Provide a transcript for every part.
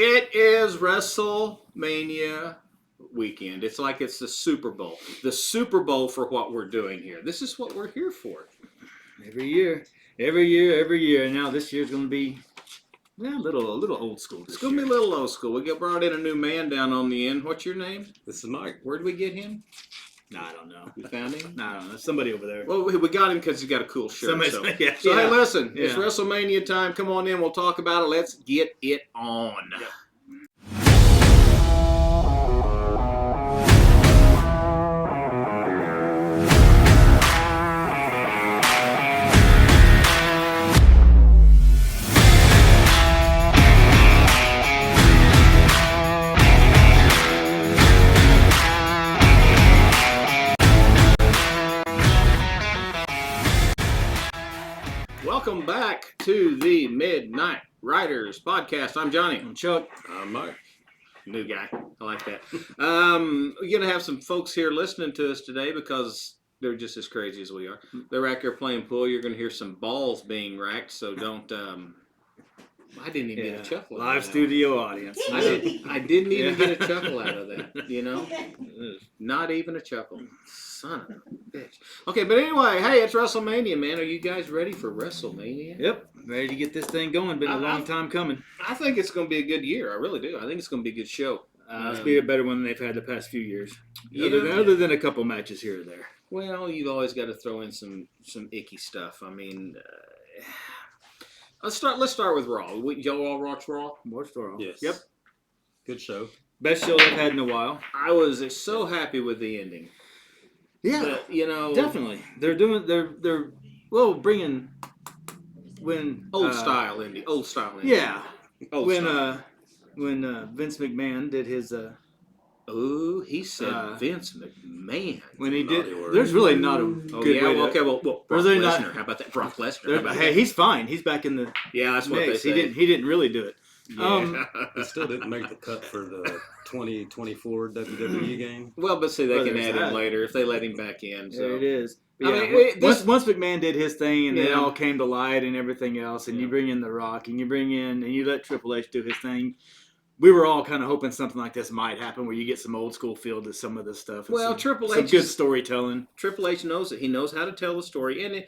It is WrestleMania weekend. It's like it's the Super Bowl. The Super Bowl for what we're doing here. This is what we're here for. Every year. And now this year's going to be a little old school. It's going to be a little old school. We got brought in a new man down on the end. What's your name? This is Mike. Where'd we get him? No, I don't know. We found him? No, I don't know. Somebody over there. Well, we got him because he's got a cool shirt. So yeah. hey, listen. It's WrestleMania time. Come on in. We'll talk about it. Let's get it on. Yep. Welcome back to the Midnight Riders podcast. I'm Johnny. I'm Chuck. I'm Mike. New guy. I like that. We're going to have some folks here listening to us today because they're just as crazy as we are. They're out there playing pool. You're going to hear some balls being racked, so don't... I didn't even get a chuckle out Live of that. studio audience. I didn't even get a chuckle out of that, you know? Not even a chuckle. Son of a bitch. Okay, but anyway, hey, it's WrestleMania, man. Are you guys ready for WrestleMania? Yep. Ready to get this thing going. Been a long time coming. I think it's going to be a good year. I really do. I think it's going to be a good show. It's be a better one than they've had the past few years. Yeah. Other than a couple matches here or there. Well, you've always got to throw in some icky stuff. I mean... Let's start with Raw. Y'all all watch Raw? Watch Raw. Yes. Yep. Good show. Best show I've had in a while. I was so happy with the ending. Yeah. But, you know, definitely. They're bringing when old style ending. Yeah. When Vince McMahon did his oh, he said Vince McMahon. When he did, there's really not a good way to... Okay, well, Brock Lesnar. How about that? Brock Lesnar. Hey, he's fine. He's back in the that's what mix. they say. He didn't really do it. Yeah. He still didn't make the cut for the 2024 WWE game. Well, but see, they can add him later if they let him back in. So. There it is. Yeah. I mean, once McMahon did his thing and it all came to light and everything else, and you bring in The Rock and you let Triple H do his thing. We were all kind of hoping something like this might happen, where you get some old school feel to some of this stuff. Well, Triple H, some good storytelling. Triple H knows it. He knows how to tell the story, and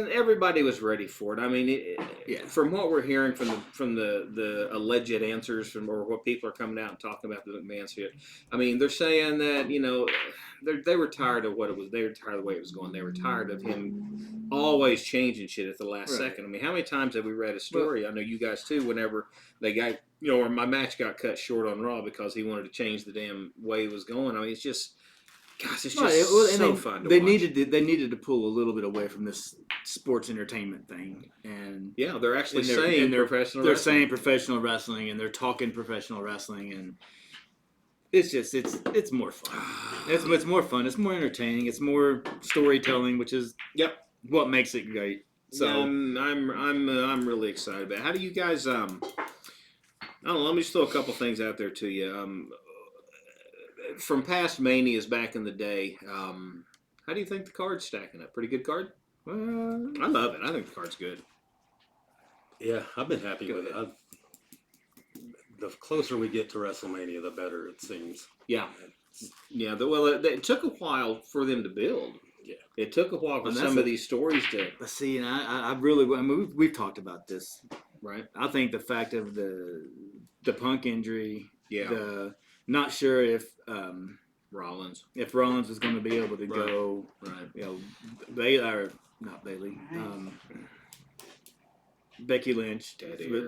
everybody was ready for it. I mean, from what we're hearing from the alleged answers or what people are coming out and talking about the McMahon shit. I mean, they're saying that they were tired of what it was. They were tired of the way it was going. They were tired of him always changing shit at the last second. I mean, how many times have we read a story? I know you guys too. Whenever they got or my match got cut short on Raw because he wanted to change the damn way it was going. I mean, it's just. Gosh, it's just so fun to watch. They needed to pull a little bit away from this sports entertainment thing, and they're actually saying professional. They're saying professional wrestling, and they're talking professional wrestling, and it's more fun. It's more fun. It's more entertaining. It's more storytelling, which is what makes it great. So I'm really excited about it. How do you guys? I don't know. Let me just throw a couple things out there to you. From past Manias back in the day, how do you think the card's stacking up? Pretty good card? I love it. I think the card's good. Yeah, I've been happy with it. The closer we get to WrestleMania, the better it seems. Yeah. Yeah. It took a while for them to build. Yeah. It took a while for some of these stories to... See, and I really... I mean, we've talked about this. Right. I think the fact of the Punk injury... Yeah. Not sure if Rollins was going to be able to go. Right. Becky Lynch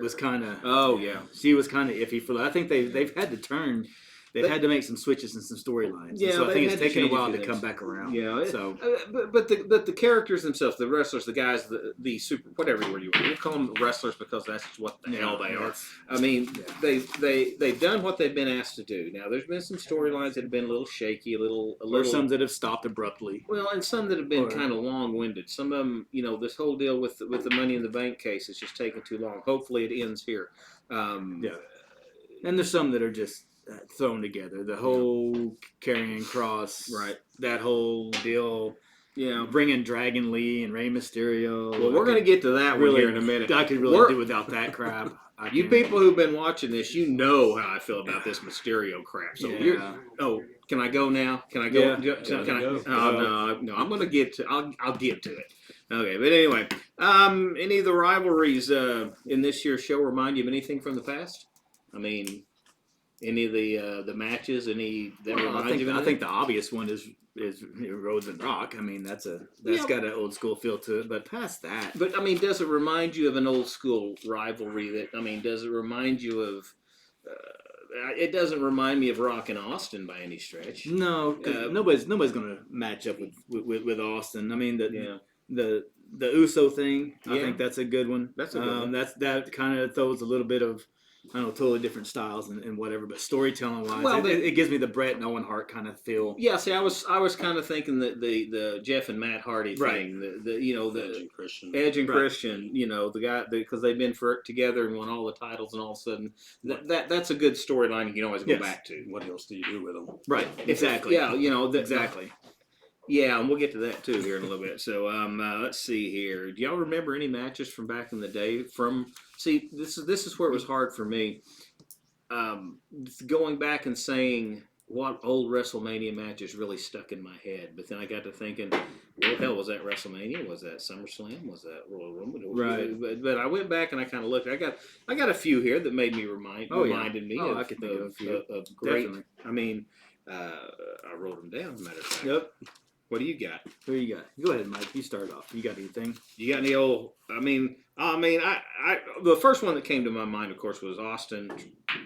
was kind of. Oh yeah. She was kind of iffy for. I think they've had to turn. They've had to make some switches and some storylines. Yeah, so I think it's taken a while to come back around. Yeah. So, but the characters themselves, the wrestlers, the guys, the super whatever you want, we'll call them wrestlers because that's what the hell they are. I mean, they've done what they've been asked to do. Now, there's been some storylines that have been a little shaky, a little. Or some that have stopped abruptly. Well, and some that have been kind of long-winded. Some of them, this whole deal with the Money in the Bank case is just taking too long. Hopefully, it ends here. And there's some that are just thrown together. The whole Karrion Kross, that whole deal. Bringing Dragon Lee and Rey Mysterio. Well, we're going to get to that one here in a minute. I could really do without that crap. You people who've been watching this, you know how I feel about this Mysterio crap. So can I go now? Can I go? Yeah. Can I? Go. No. I'm gonna get to. I'll get to it. Okay, but anyway, any of the rivalries in this year's show remind you of anything from the past? I mean, any of the matches? Any that remind you of anything? I think the obvious one is Rhodes and Rock. I mean, that's got an old school feel to it. But past that, but I mean, does it remind you of an old school rivalry? Does it remind you of? It doesn't remind me of Rock and Austin by any stretch. No, nobody's going to match up with Austin. I mean, the Uso thing. I think that's a good one. That's a good one. That kind of throws a little bit of, I don't know, totally different styles and whatever. But storytelling wise, it gives me the Bret and Owen Hart kind of feel. Yeah, see, I was kind of thinking that the Jeff and Matt Hardy thing, the Edge and Christian, the guy because they've been together and won all the titles, and all of a sudden that's a good storyline you can always go back to. What else do you do with them? Right, exactly. Yeah, exactly. Yeah, and we'll get to that too here in a little bit. So let's see here. Do y'all remember any matches from back in the day? This is where it was hard for me. Going back and saying what old WrestleMania matches really stuck in my head, but then I got to thinking, well, hell, was that WrestleMania? Was that SummerSlam? Was that Royal Rumble? Right. But I went back and I kind of looked. I got a few here that made me reminded me of, I could think of a few. Of great. Definitely. I mean, I wrote them down. As a matter of fact. Yep. What do you got? Who you got? Go ahead, Mike. You start off. You got anything? You got any old? I mean, the first one that came to my mind, of course, was Austin,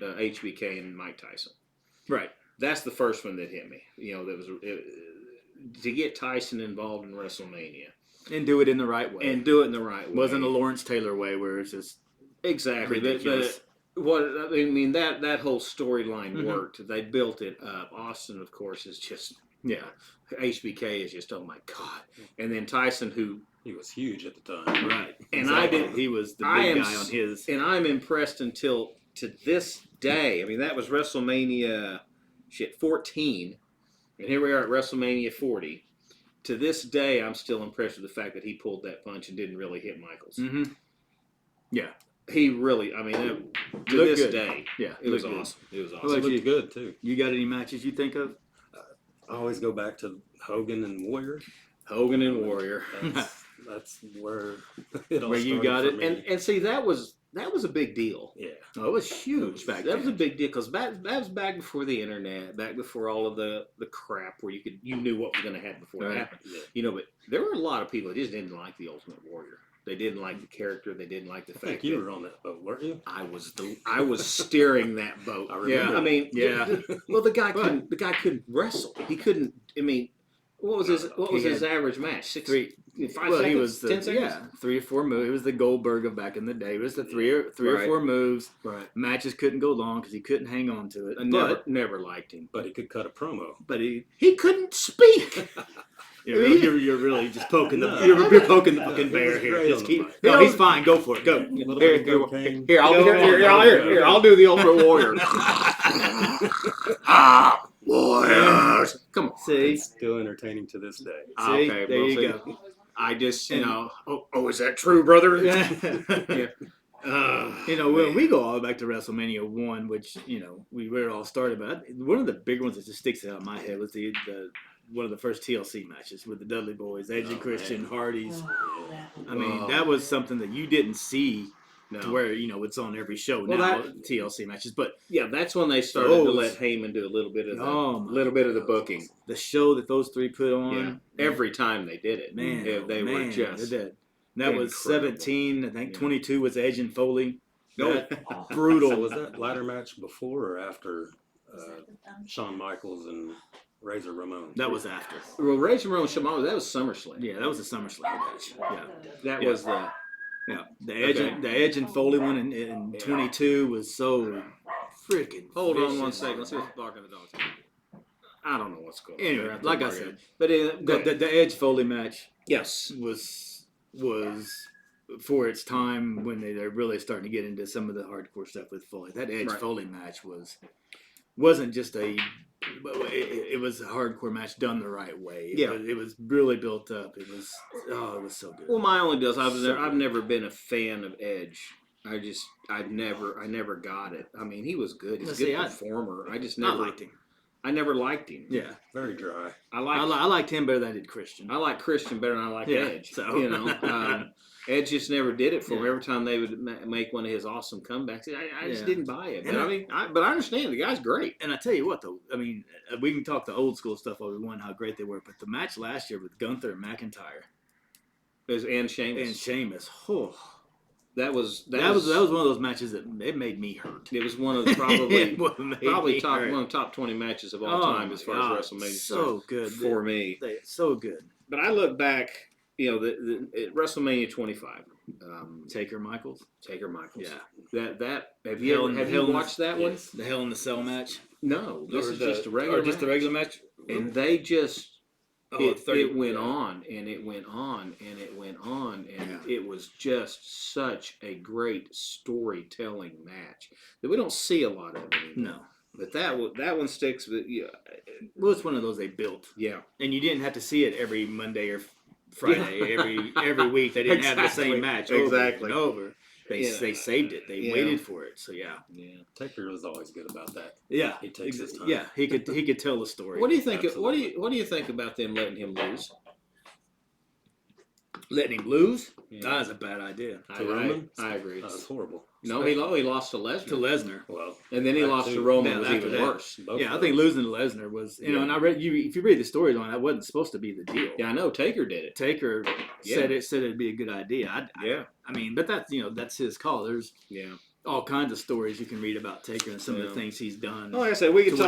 HBK, and Mike Tyson. Right. That's the first one that hit me. To get Tyson involved in WrestleMania and do it in the right way. Wasn't a Lawrence Taylor way where it's just ridiculous. That whole storyline worked. They built it up. Austin, of course, is just. Yeah, HBK is just, oh my God. And then Tyson, he was huge at the time. Right. And he was the big guy on his. And I'm impressed until to this day. I mean, that was WrestleMania 14. And here we are at WrestleMania 40. To this day, I'm still impressed with the fact that he pulled that punch and didn't really hit Michaels. Mm-hmm. Yeah. He really, to this day, it was awesome. It was awesome. It looked good, too. You got any matches you think of? I always go back to Hogan and Warrior. That's where it all you got it. And see, that was a big deal. Yeah. Oh, it was huge back then. That was a big deal because that was back before the internet, back before all of the crap where you knew what was going to happen before it happened. Yeah. But there were a lot of people that just didn't like the Ultimate Warrior. They didn't like the character. They didn't like the fact you were on that boat, weren't you? I was steering that boat. I remember. Yeah. I mean, well, the guy couldn't wrestle. He couldn't. I mean, what was his average match? 6, 3, 5 seconds. He was 10 seconds. 3 or 4 moves. He was the Goldberg of back in the day. It was the three or 4 moves. Right. Matches couldn't go long because he couldn't hang on to it. I never liked him. But he could cut a promo. But he couldn't speak. You're really just poking you're poking the fucking bear here. No, he's fine. Go for it. Go. Here, I'll do the Ultimate Warrior. Warriors. Come on. See, it's still entertaining to this day. See, okay, there you go. I just, is that true, brother? Yeah. When we go all the way back to WrestleMania 1, which where it all started, but one of the big ones that just sticks out in my head was the one of the first TLC matches with the Dudley Boys, Edge and Christian, Hardys. I mean, that was something that you didn't see. To where it's on every show now, TLC matches. But that's when they started to let Heyman do a little bit of the booking. The show that those three put on every time they did it, man, they were just. That was 17. I think 22 was Edge and Foley. Brutal. So was that ladder match before or after Shawn Michaels and Razor Ramon? That was after. Well, Razor Ramon, that was SummerSlam. Yeah, that was a SummerSlam match. Yeah, that was the. Yeah, the Edge and Foley one in 22 was so freaking. Hold on 1 second. Let's see what's barking the dogs. I don't know what's going on. Anyway, like I said, but the Edge Foley match, was for its time when they're really starting to get into some of the hardcore stuff with Foley. That Edge Foley match wasn't just it was a hardcore match done the right way. It was really built up. It was so good. Well, my only deal is I've never been a fan of Edge I never got it. I mean, he was good. He's a Let's see, good performer. I just I never liked him. I never liked him. Yeah, Very dry. I liked him better than I did Christian. I like Christian better than I like Yeah, Edge. so. You know, Edge just never did it for me. Yeah. Every time they would make one of his awesome comebacks, I just Yeah. didn't buy it. But And I understand the guy's great. And I tell you what, though, I mean, we can talk the old school stuff all we want, how great they were, but the match last year with Gunther and McIntyre And Sheamus. Oh, That was one of those matches that it made me hurt. It was one of probably one of the top 20 matches of all time as far as WrestleMania. So good for me. So good. But I look back, you know, the WrestleMania 25. Taker Michaels. Yeah. That have you watched that one? The Hell in the Cell match. No, this is just a regular. Or just a regular match. And they just. It went yeah. on and it went on and it went on and it was just such a great storytelling match that we don't see a lot of anymore. No, but that one sticks. With well, it's one of those they built. Yeah, and you didn't have to see it every Monday or Friday every week. They didn't have the same match over and over. They saved it. They waited for it. So yeah. Taker was always good about that. Yeah, he takes his time. Yeah, he could tell the story. What do you think? What do you think about them letting him lose? Letting him lose? Yeah. That was a bad idea. I agree. That was horrible. No, he lost to Lesnar. Well, and then he lost to Roman. Was even worse. I think losing to Lesnar was, know, and I read if you read the stories on it, that wasn't supposed to be the deal. Yeah, I know. Taker did it. Taker said it'd be a good idea. I mean, but that's his call. There's all kinds of stories you can read about Taker and some of the things he's done. Well, like I said, we could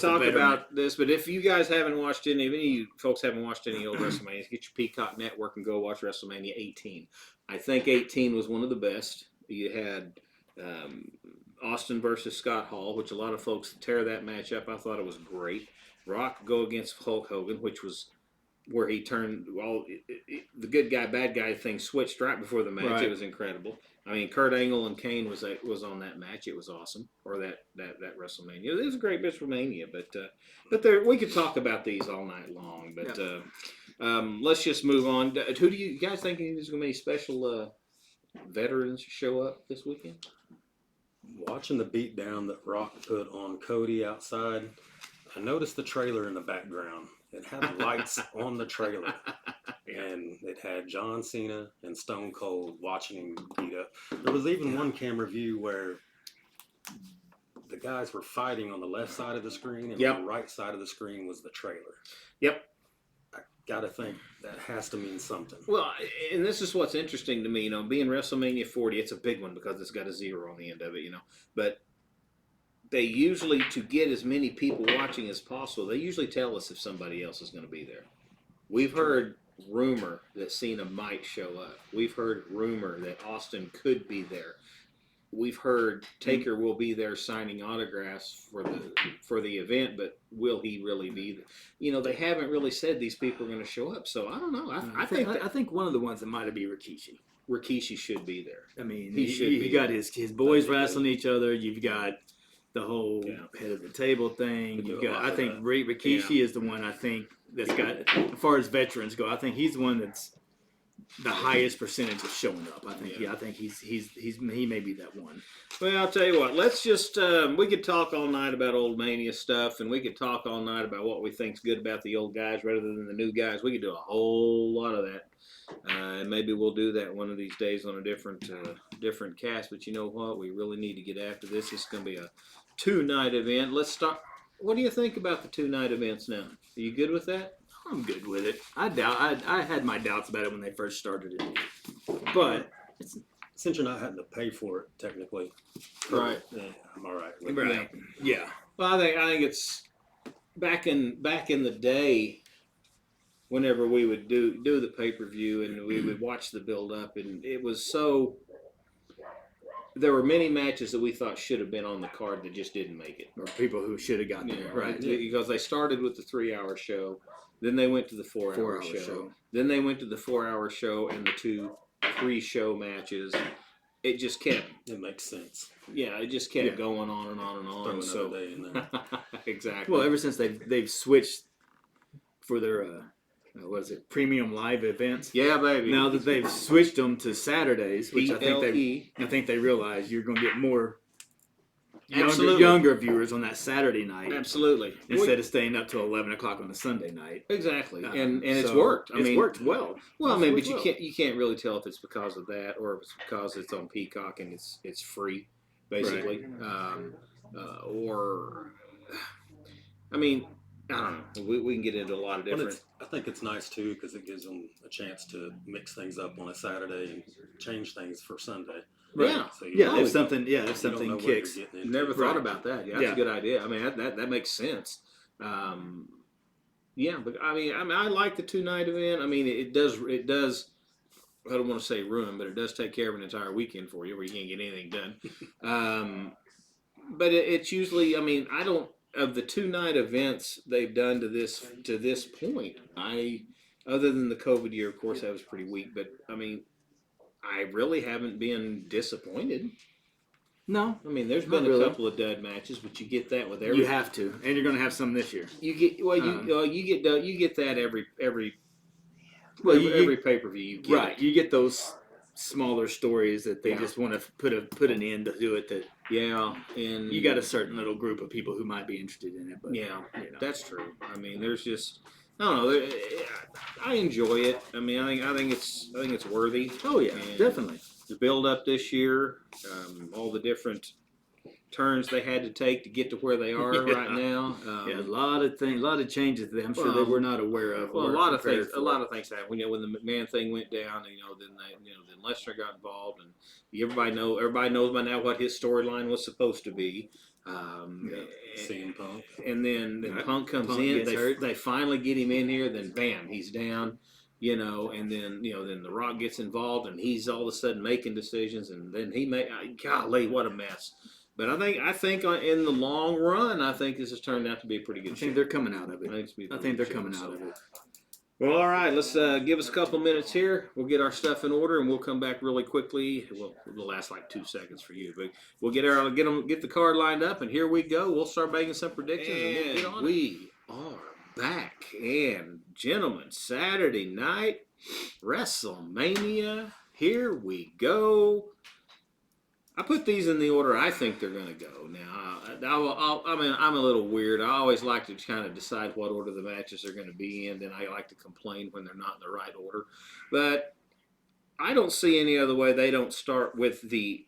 talk about this, but if you guys haven't watched any of you folks haven't watched any old WrestleMania, get your Peacock Network and go watch WrestleMania 18. I think 18 was one of the best. You had Austin versus Scott Hall, which a lot of folks tear that match up. I thought it was great. Rock go against Hulk Hogan, which was where he turned the good guy, bad guy thing switched right before the match. Right. It was incredible. I mean, Kurt Angle and Kane was on that match. It was awesome. Or that WrestleMania. It was a great WrestleMania, but we could talk about these all night long. But let's just move on. Who do you guys think there's going to be special veterans show up this weekend? Watching the beatdown that Rock put on Cody outside, I noticed the trailer in the background. It had lights on the trailer, and it had John Cena and Stone Cold watching him beat up. There was even one camera view where the guys were fighting on the left side of the screen, and on the right side of the screen was the trailer. Yep. I gotta think that has to mean something. Well, and this is what's interesting to me, being WrestleMania 40, it's a big one because it's got a 0 on the end of it, but they usually, to get as many people watching as possible, they usually tell us if somebody else is going to be there. We've heard rumor that Cena might show up. We've heard rumor that Austin could be there. We've heard Taker will be there signing autographs for the event, but will he really be there? They haven't really said these people are going to show up, so I don't know. I think one of the ones that might be Rikishi. Rikishi should be there. I mean, he got his boys wrestling each other. You've got the whole head of the table thing. I think Rikishi is the one I think that's got, as far as veterans go, I think he's the one that's the highest percentage of showing up. I think he may be that one. Well, I'll tell you what. Let's just we could talk all night about old Mania stuff, and we could talk all night about what we think's good about the old guys rather than the new guys. We could do a whole lot of that, and maybe we'll do that one of these days on a different cast. But you know what? We really need to get after this. It's going to be a 2-night event. Let's start. What do you think about the 2-night events now? Are you good with that? I'm good with it. I had my doubts about it when they first started it, but since you're not having to pay for it technically, right? I'm all right. Right? Yeah. Well, I think it's back in the day. Whenever we would do the pay-per-view and we would watch the build-up, and it was so. There were many matches that we thought should have been on the card that just didn't make it. Or people who should have gotten there. Right. Because they started with the 3-hour show, then they went to the 4-hour show. Then they went to the 4-hour show and the 2 pre-show matches. It just kept. It makes sense. Yeah, it just kept going on and on and on. Throw another day in there. Exactly. Well, ever since they've switched for their premium live events. Yeah, baby. Now that they've switched them to Saturdays, which I PLE. think they realize you're going to get more Absolutely. younger viewers on that Saturday night. Absolutely. Instead of staying up till 11 o'clock on a Sunday night. Exactly. And it's worked. It's worked well. Well, I mean, but you can't really tell if it's because of that or if it's because it's on Peacock and it's free, basically. Right. Or, I mean, I don't know. We can get into a lot of different. I think it's nice too because it gives them a chance to mix things up on a Saturday and change things for Sunday. Right. Yeah. So if something kicks. Never thought about that. Yeah, that's a good idea. I mean, that makes sense. Yeah, but I mean, I like the 2-night event. I mean, it does. I don't want to say ruin, but it does take care of an entire weekend for you where you can't get anything done. But it's usually. I mean, I don't. Of the 2-night events they've done to this point, other than the COVID year, of course, that was pretty weak. But I mean, I really haven't been disappointed. No, I mean, there's been a couple of dud matches, but you get that with every. You have to, and you're going to have some this year. You get you get that every pay per view. You get right. You get those smaller stories that they just want to put an end to it. That and you got a certain little group of people who might be interested in it. But that's true. I mean, there's just. I don't know. I enjoy it. I mean, I think it's worthy. Oh yeah, definitely. The build up this year, all the different turns they had to take to get to where they are right now. A lot of things, a lot of changes that I'm sure that we're not aware of. Well, a lot of things happened. When the McMahon thing went down, then Lesnar got involved, and everybody knows by now what his storyline was supposed to be. CM Punk. And then Punk comes in. They finally get him in here. Then bam, he's down. And then then The Rock gets involved, and he's all of a sudden making decisions, and then golly, what a mess. But I think in the long run, I think this has turned out to be a pretty good. I think they're coming out of it. I think they're coming out of it. Well, all right. Let's give us a couple minutes here. We'll get our stuff in order, and we'll come back really quickly. Well, it'll last like 2 seconds for you, but we'll get the card lined up, and here we go. We'll start making some predictions, and we'll get on. We are back, and gentlemen, Saturday night Wrestlemania. Here we go. I put these in the order I think they're going to go. Now, I'm a little weird. I always like to kind of decide what order the matches are going to be in. Then I like to complain when they're not in the right order. But I don't see any other way they don't start with the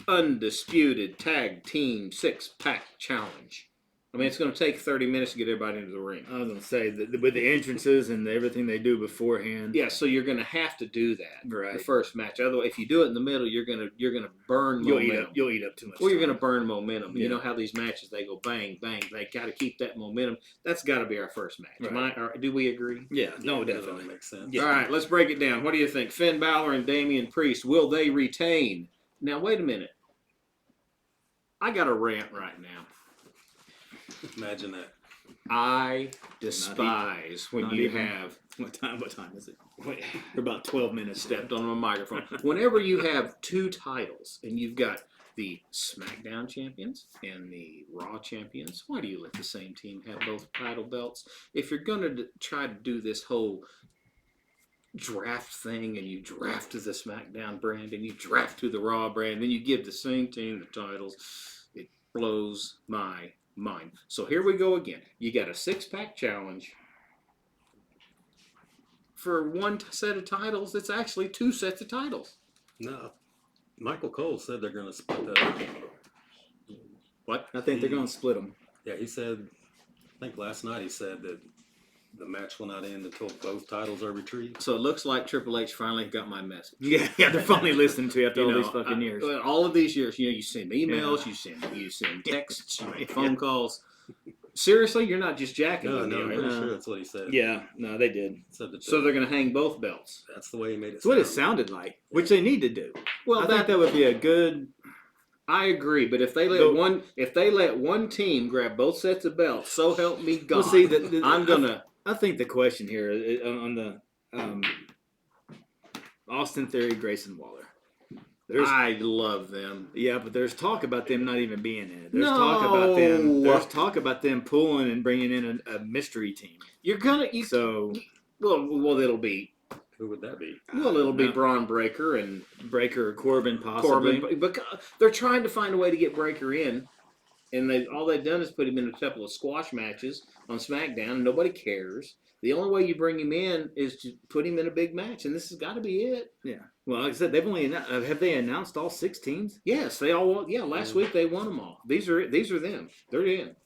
undisputed tag team 6-pack challenge. I mean, it's going to take 30 minutes to get everybody into the ring. I was going to say, with the entrances and everything they do beforehand. Yeah, so you're going to have to do that right. The first match. Otherwise, if you do it in the middle, you're going to burn momentum. You'll eat up too much. Or you're going to burn momentum. Yeah. You know how these matches, they go bang, bang. They got to keep that momentum. That's got to be our first match. Right. Do we agree? Yeah, no, definitely makes sense. Yeah. All right, let's break it down. What do you think? Finn Balor and Damian Priest, will they retain? Now, wait a minute. I got a rant right now. Imagine that. I despise when you have... What time is it? We're about 12 minutes. Stepped on my microphone. Whenever you have 2 titles and you've got the SmackDown champions and the Raw champions, why do you let the same team have both title belts? If you're going to try to do this whole draft thing and you draft to the SmackDown brand and you draft to the Raw brand, then you give the same team the titles, it blows my mind. So here we go again. You got a 6-pack challenge for one set of titles. It's actually 2 sets of titles. No, Michael Cole said they're going to split that up. What? I think they're going to split them. Yeah, he said. I think last night he said that the match will not end until both titles are retrieved. So it looks like Triple H finally got my message. Yeah, they're finally listening to you after all these fucking years. All of these years, you send emails, you send texts, you make phone calls. Seriously, you're not just jacking with me. No, I'm sure that's what he said. Yeah, no, they did. So they're going to hang both belts. That's the way he made it. That's what it sounded like, which they need to do. Well, I think that would be a good. I agree, but if they let one team grab both sets of belts, so help me God. Well, see, I think the question here on the Austin Theory, Grayson Waller. I love them. Yeah, but there's talk about them not even being in it. There's talk about them pulling and bringing in a mystery team. Well, it'll be. Who would that be? Well, it'll be Braun Breaker and Breaker or Corbin possibly. But they're trying to find a way to get Breaker in, and all they've done is put him in a couple of squash matches on SmackDown, and nobody cares. The only way you bring him in is to put him in a big match, and this has got to be it. Yeah. Well, like I said, they've only have they announced all 6 teams? Yes, they all won. Yeah, last week they won them all. These are them. They're in.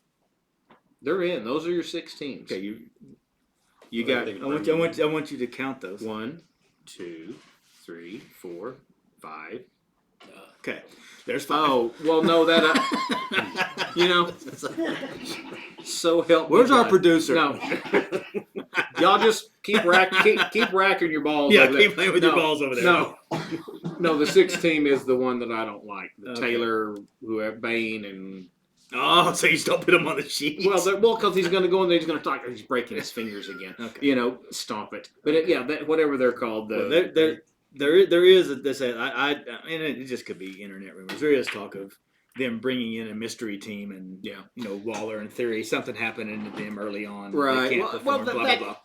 They're in. Those are your 6 teams. Okay, you got. I want you to count those. 1, 2, 3, 4, 5. Okay, there's 5. Oh, well, no, that so help. Where's our producer? No, y'all just keep racking your balls. Yeah, over keep there. playing with your balls over there. No, the 6th team is the one that I don't like. The Taylor, Bane, and. Oh, so you still put him on the sheet? Well, because he's going to go in there, he's going to talk. He's breaking his fingers again. Okay. Stomp it. But whatever they're called. There is this. And it just could be internet rumors. There is talk of them bringing in a mystery team, and Waller and Theory. Something happening to them early on. Right. They can't perform, blah blah blah.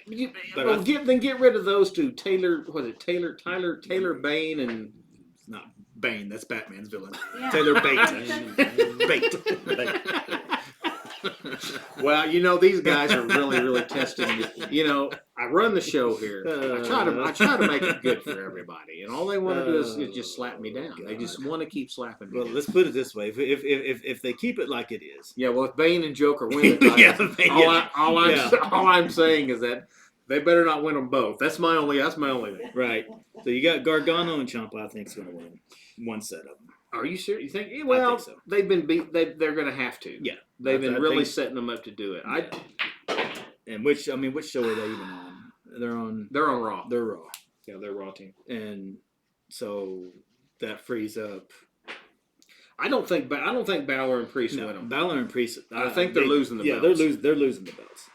Then get rid of those two. Taylor, Taylor Bane, and not Bane. That's Batman's villain. Yeah. Taylor Bate. Well, these guys are really, really testing me. I run the show here. I try to make it good for everybody, and all they want to do is just slap me down. They just want to keep slapping me. Well, let's put it this way: if they keep it like it is, yeah. Well, if Bane and Joker win it, all I'm saying is that they better not win them both. That's my only thing. Right. So you got Gargano and Ciampa. I think is going to win one set of them. Are you sure? You think? Well, I think so. They've been beat. They're going to have to. Yeah. They've been really setting them up to do it. Yeah. And which show are they even on? They're on Raw. They're Raw. Yeah, they're Raw team. And so that frees up. I don't think Balor and Priest win them. Balor and Priest. I think they're losing the belts. Yeah, they're losing the belts.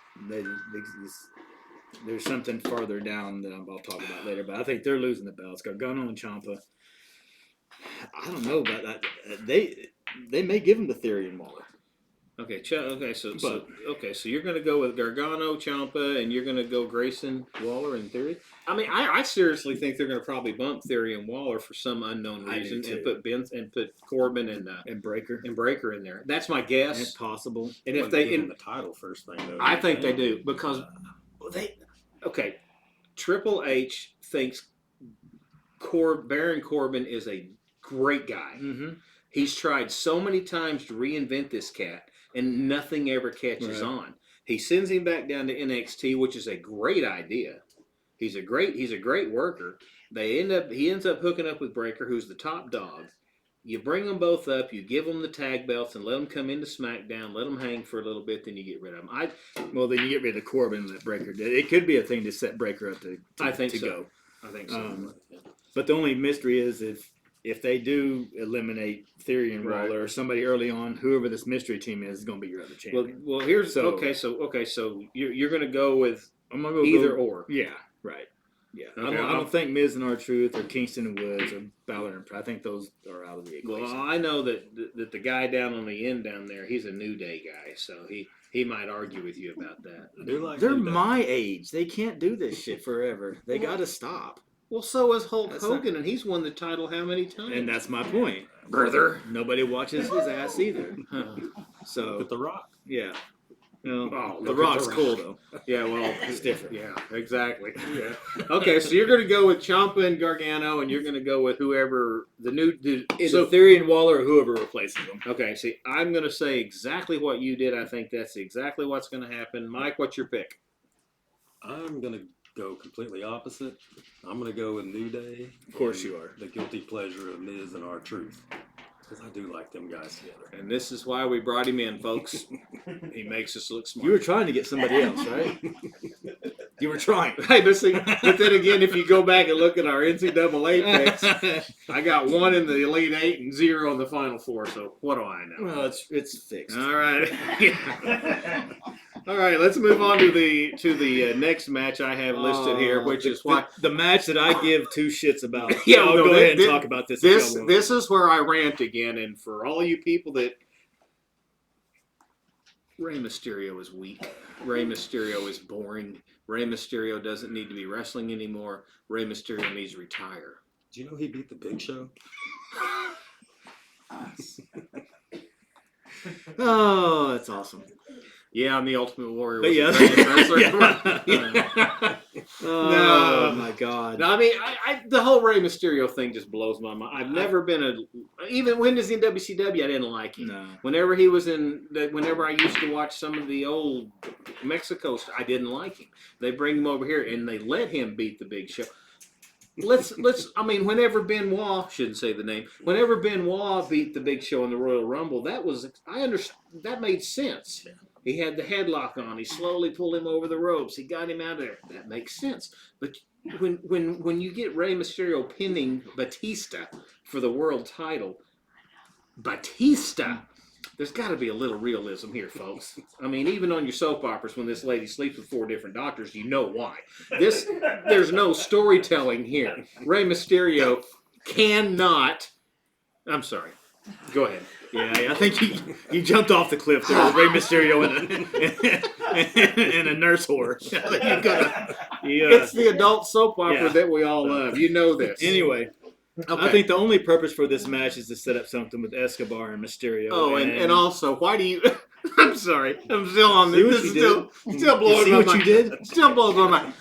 There's something farther down that I'll talk about later, but I think they're losing the belts. Gargano and Ciampa. I don't know about that. They may give them to Theory and Waller. Okay, so you're going to go with Gargano, Ciampa, and you're going to go Grayson, Waller, and Theory. I mean, I seriously think they're going to probably bump Theory and Waller for some unknown reason, and put Corbin and Breaker in there. That's my guess. It's possible. And if they give them the title first thing, though, I think they do because Triple H thinks Baron Corbin is a great guy. Mm-hmm. He's tried so many times to reinvent this cat, and nothing ever catches on. He sends him back down to NXT, which is a great idea. He's a great worker. He ends up hooking up with Breaker, who's the top dog. You bring them both up, you give them the tag belts, and let them come into SmackDown. Let them hang for a little bit, then you get rid of them. Then you get rid of Corbin that Breaker did. It could be a thing to set Breaker up to go. I think so. But the only mystery is if they do eliminate Theory and Waller or somebody early on, whoever this mystery team is going to be your other champion. Well, here's so you're going to go with either or. Yeah, right. Yeah, Okay. I don't think Miz and R-Truth or Kingston and Woods or Balor and I think those are out of the equation. Well, I know that the guy down on the end down there, he's a New Day guy, so he might argue with you about that. They're my age. They can't do this shit forever. They got to stop. Well, so is Hulk Hogan, and he's won the title how many times? And that's my point. Brother. Nobody watches his ass either. So with The Rock. Yeah. No, The Rock's cool, though. Yeah, well, it's different. Yeah, exactly. Yeah. Okay, so you're going to go with Ciampa and Gargano, and you're going to go with whoever the new... So Theory and Waller or whoever replaces them. Okay, see, I'm going to say exactly what you did. I think that's exactly what's going to happen. Mike, what's your pick? I'm going to go completely opposite. I'm going to go with New Day. Of course you are. The guilty pleasure of Miz and R-Truth. Because I do like them guys together. And this is why we brought him in, folks. He makes us look smart. You were trying to get somebody else, right? You were trying. Hey, but then again, if you go back and look at our NCAA picks, I got 1 in the Elite 8 and 0 in the Final 4. So what do I know? Well, it's fixed. All right. All right, let's move on to the next match I have listed here, which is the match that I give 2 shits about. Yeah, I'll go ahead and talk about this. This is where I rant again, and for all you people that Rey Mysterio is weak. Rey Mysterio is boring. Rey Mysterio doesn't need to be wrestling anymore. Rey Mysterio needs to retire. Do you know he beat the Big Show? Oh, that's awesome. Yeah, I'm the Ultimate Warrior. But Was yeah. the greatest wrestler. Yeah. No. Oh my God. No, I mean, the whole Rey Mysterio thing just blows my mind. I've never been even when he's in WCW, I didn't like him. No. Whenever he was whenever I used to watch some of the old Mexico stuff, I didn't like him. They bring him over here and they let him beat the Big Show. I mean, whenever Benoit, shouldn't say the name, whenever Benoit beat the Big Show in the Royal Rumble, I understand, that made sense. He had the headlock on. He slowly pulled him over the ropes. He got him out of there. That makes sense. But when you get Rey Mysterio pinning Batista for the world title, Batista, there's got to be a little realism here, folks. I mean, even on your soap operas, when this lady sleeps with 4 different doctors, you know why. There's no storytelling here. Rey Mysterio cannot. I'm sorry. Go ahead. Yeah, I think you jumped off the cliff there with Rey Mysterio and a nurse whore. It's the adult soap opera that we all love. You know this. Anyway, okay. I think the only purpose for this match is to set up something with Escobar and Mysterio. Oh, and also, why do you... I'm sorry. I'm still on this. This is still blowing my mind. You did? Still blows my mind.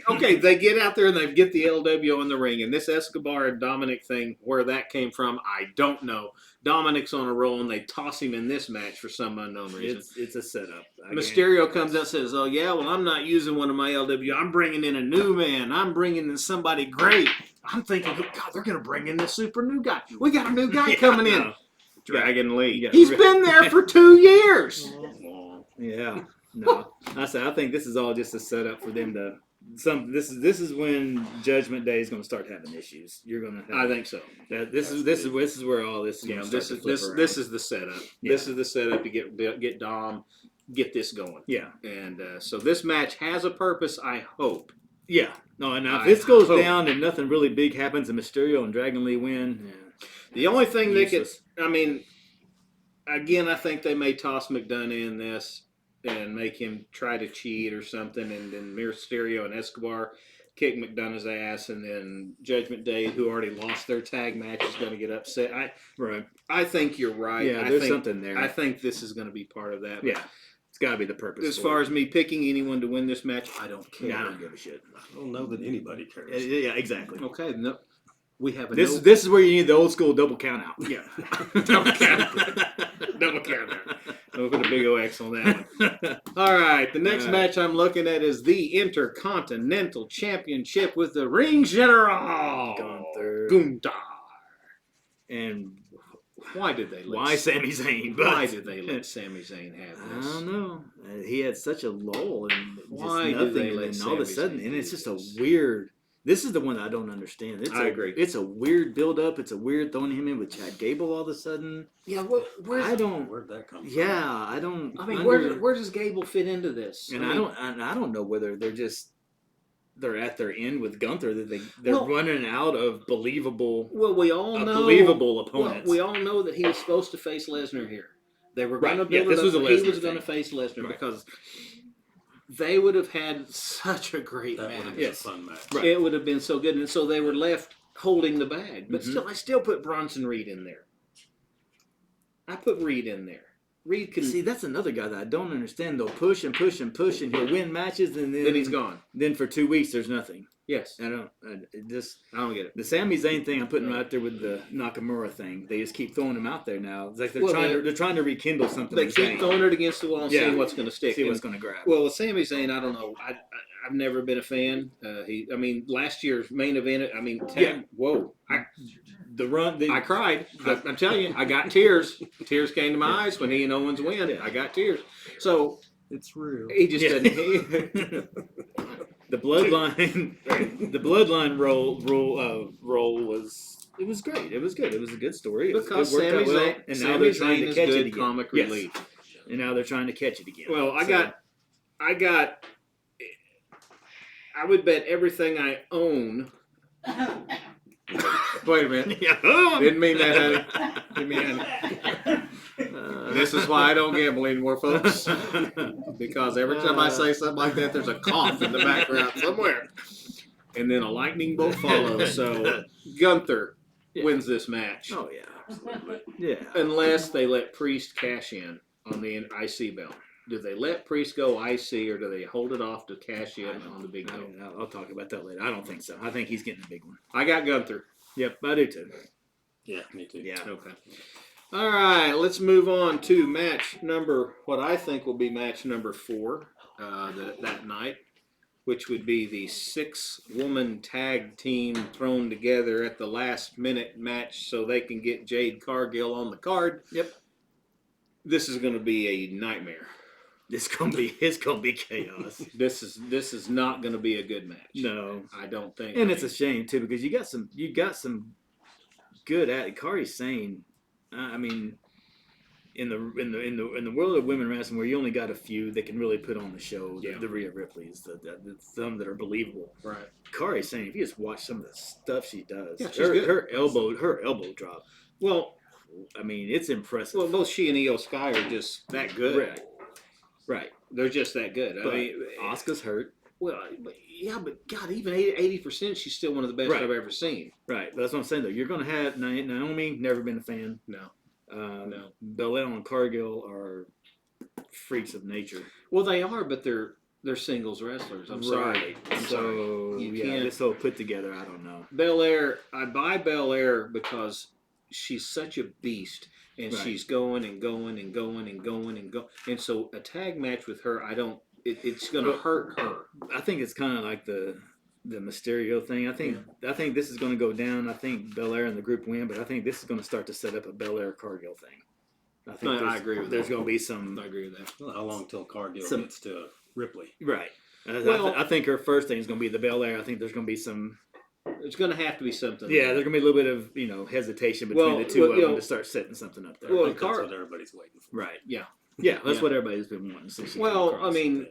Okay, they get out there and they get the LWO in the ring. And this Escobar and Dominic thing, where that came from, I don't know. Dominic's on a roll and they toss him in this match for some unknown reason. It's a setup. Mysterio comes out and says, oh, yeah, well, I'm not using one of my LWO. I'm bringing in a new man. I'm bringing in somebody great. I'm thinking, God, they're going to bring in this super new guy. We got a new guy coming in. Dragon Lee. He's been there for 2 years. Yeah. No. I think this is all just a setup for them to... This is when Judgment Day is going to start having issues. You're going to. I think so. This is where all this. This is the setup. Yeah. This is the setup to get Dom, get this going. Yeah. And so this match has a purpose. I hope. Yeah. No. And if this goes down and nothing really big happens, and Mysterio and Dragon Lee win. Yeah. The only thing they could. I mean, again, I think they may toss McDonough in this and make him try to cheat or something, and then Mysterio and Escobar kick McDonough's ass, and then Judgment Day, who already lost their tag match, is going to get upset. I think you're right. Yeah, there's something there. I think this is going to be part of that. Yeah, it's got to be the purpose. As far as me picking anyone to win this match, I don't care. Yeah, I don't give a shit. I don't know that anybody cares. Yeah, exactly. Okay, no. We have this is where you need the old school double count out. Yeah. Double count out. Double count out. We'll put a big OX on that one. All right. The next match I'm looking at is the Intercontinental Championship with the Ring General. Gunther. And why did they Sami Zayn? Why did they let Sami Zayn have this? I don't know. He had such a lull and why did they let and all of a sudden, and it's just a weird. This is the one that I don't understand. I agree. It's a weird build-up. It's a weird throwing him in with Chad Gable all of a sudden. Yeah, where'd that come from? Yeah, I don't. I mean, where does Gable fit into this? And I don't know whether they're at their end with Gunther, that they're running out of believable. Well, we all know believable opponents. Well, we all know that he was supposed to face Lesnar here. They were going to build it up. He was going to face Lesnar because they would have had such a great match. Would have been a fun match. Right. It would have been so good, and so they were left holding the bag. But still, I still put Bronson Reed in there. I put Reed in there. Reed can see. That's another guy that I don't understand. They'll push and push and push, and he'll win matches, and then he's gone. Then for 2 weeks, there's nothing. Yes, I don't get it. The Sami Zayn thing, I'm putting right there with the Nakamura thing. They just keep throwing him out there now. It's like they're trying to rekindle something. They keep throwing it against the wall and seeing what's going to stick. See what's going to grab. Well, with Sami Zayn, I don't know. I've never been a fan. Last year's main event. Whoa. I cried. I'm telling you, I got tears. Tears came to my eyes when he and Owens win. Yeah. I got tears. So it's real. He just doesn't. The bloodline role was great. It was good. It was a good story. Because Sami Zayn, and now they're trying to catch it again. Comic relief. And now they're trying to catch it again. Well, I would bet everything I own. Wait a minute. Didn't mean that, honey. Didn't mean that. This is why I don't gamble anymore, folks. Because every time I say something like that, there's a cough in the background somewhere. And then a lightning bolt follows. So Gunther wins this match. Oh, yeah. Absolutely. Yeah. Unless they let Priest cash in on the IC belt. Do they let Priest go IC or do they hold it off to cash in on the big belt? I'll talk about that later. I don't think so. I think he's getting a big one. I got Gunther. Yep, I do too. Yeah, me too. Yeah. Okay. All right, let's move on to what I think will be match number 4 that night, which would be the 6-woman tag team thrown together at the last minute match so they can get Jade Cargill on the card. Yep. This is going to be a nightmare. It's gonna be chaos. This is not going to be a good match. No, I don't think. And it's a shame too because you got some good at Kari Sane. I mean, in the world of women wrestling, where you only got a few that can really put on the show, the Rhea Ripleys, the some that are believable. Right. Kari Sane, if you just watch some of the stuff she does, she's her good. her elbow drop. Well, I mean, it's impressive. Well, both she and Io Sky are just that good. Right. They're just that good. But I mean, Asuka's hurt. Well, but God, even 80%, she's still one of the best I've ever seen. Right. But that's what I'm saying, though. You're going to have Naomi, never been a fan. No. No. Belair and Cargill are freaks of nature. Well, they are, but they're singles wrestlers. I'm sorry. You can't. This whole put together, I don't know. Belair, I buy Belair because she's such a beast. And she's going and going and going and going and going. And so a tag match with her, it's going to hurt her. I think it's kind of like the Mysterio thing. I think this is going to go down. I think Belair and the group win, but I think this is going to start to set up a Belair Cargill thing. I agree with that. There's going to be some. I agree with that. Well, how long till Cargill gets to Ripley? Right. I think her first thing is going to be the Belair. I think there's going to be some. It's going to have to be something. Yeah, there's going to be a little bit of hesitation between the two of them to start setting something up there. Well, that's what everybody's waiting for. Right. Yeah. Yeah, that's what everybody's been wanting to see. Well, I mean,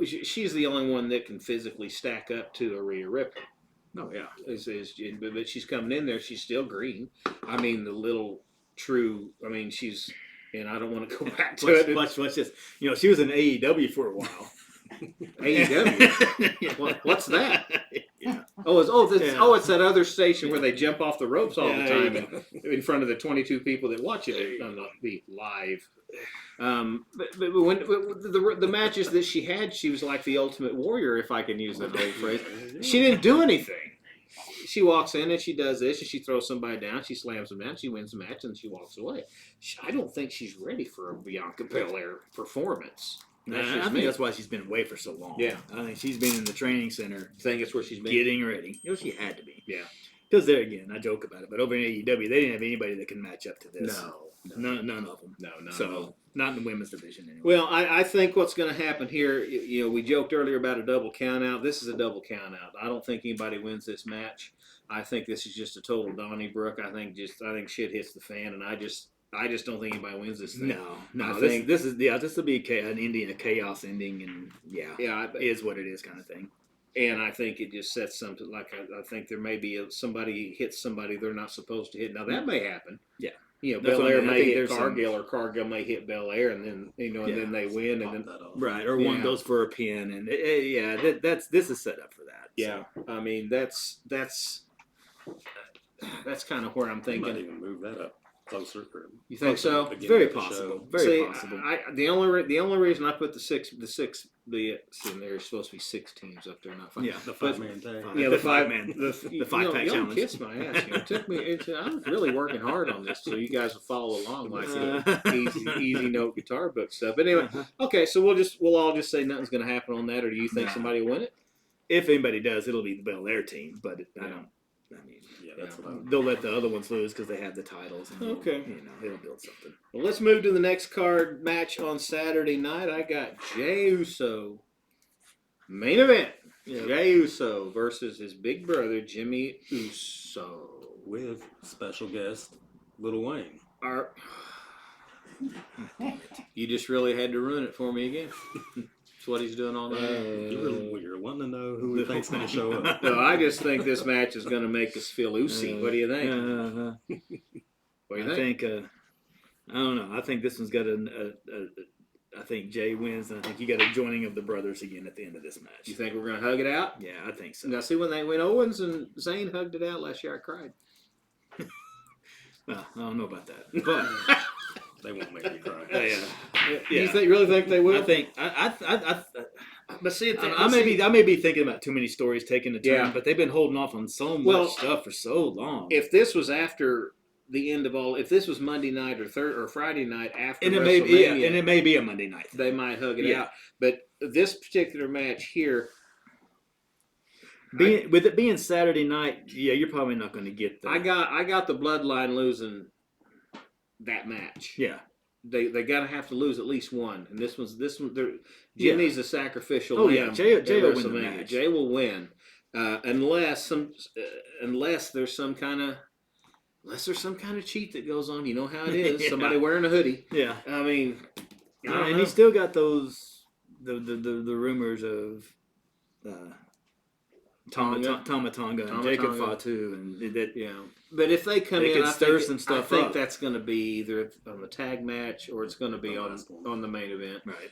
she's the only one that can physically stack up to a Rhea Ripley. Oh, yeah. But she's coming in there. She's still green. I mean, the little true. I mean, she's. And I don't want to go back to it. Watch this. She was in AEW for a while. AEW? What's that? Yeah. It's that other station where they jump off the ropes all the time in front of the 22 people that watch it on the live. But when the matches that she had, she was like the Ultimate Warrior, if I can use that old phrase. She didn't do anything. She walks in and she does this, and she throws somebody down. She slams them down. She wins the match, and she walks away. I don't think she's ready for a Bianca Belair performance. I think that's why she's been away for so long. Yeah. I think she's been in the training center. I think it's where she's been. Getting ready. She had to be. Yeah. Because there again, I joke about it, but over in AEW, they didn't have anybody that can match up to this. No. None of them. No. So, not in the women's division anyway. Well, I think what's going to happen here, we joked earlier about a double count-out. This is a double count-out. I don't think anybody wins this match. I think this is just a total Donnybrook. I think shit hits the fan, and I just don't think anybody wins this thing. No. I think this will be an ending, a chaos ending, and it is what it is, kind of thing. And I think it just sets something like I think there may be somebody hits somebody they're not supposed to hit. Now that may happen. Yeah. Belair may hit Cargill, or Cargill may hit Belair, and then and then they win, and then or one goes for a pin, and this is set up for that. Yeah, so. I mean that's kind of where I'm thinking. Might even move that up closer. You think so? Very possible. Very possible. The only reason I put the six. There's supposed to be 6 teams up there, not 5. Yeah, the 5-man tag. Yeah, the 5-man. The 5-pack challenge. Kiss my ass. It took me. I was really working hard on this, so you guys will follow along like easy note guitar book stuff. But anyway, okay, so we'll all just say nothing's going to happen on that, or do you think somebody will win it? If anybody does, it'll be the Belair team, but I don't. I mean, they'll let the other ones lose because they have the titles. And they'll build something. Well, let's move to the next card match on Saturday night. I got Jey Uso. Main event. Yep. Jey Uso versus his big brother, Jimmy Uso. With special guest, Lil Wayne. You just really had to ruin it for me again. That's what he's doing all night. You're wanting to know who we think's going to show up. No, I just think this match is going to make us feel Usi. What do you think? What do you think? I don't know. I think this one's got I think Jay wins, and I think you got a joining of the brothers again at the end of this match. You think we're going to hug it out? Yeah, I think so. Now, see, when Owens and Zayn hugged it out last year, I cried. Well, I don't know about that, but They won't make me cry. You really think they will? I think But see, I may be thinking about too many stories taking a turn, but they've been holding off on so much stuff for so long. If this was after the end of all, if this was Monday night or Friday night after and WrestleMania, it may be a Monday night, they might hug it out. But this particular match here, with it being Saturday night, you're probably not going to get that. I got the Bloodline losing that match. Yeah. They got to have to lose at least one, and this one. Jim needs a sacrificial. Oh yeah, Jay will win the match. Jay will win, unless there's some kind of cheat that goes on. You know how it is. Somebody wearing a hoodie. Yeah. I mean, and he's still got those the rumors of Tama Tonga and Jacob Fatu and that. Yeah. But if they come in, I think up. that's going to be either on the tag match or it's going to be on the main event. Right.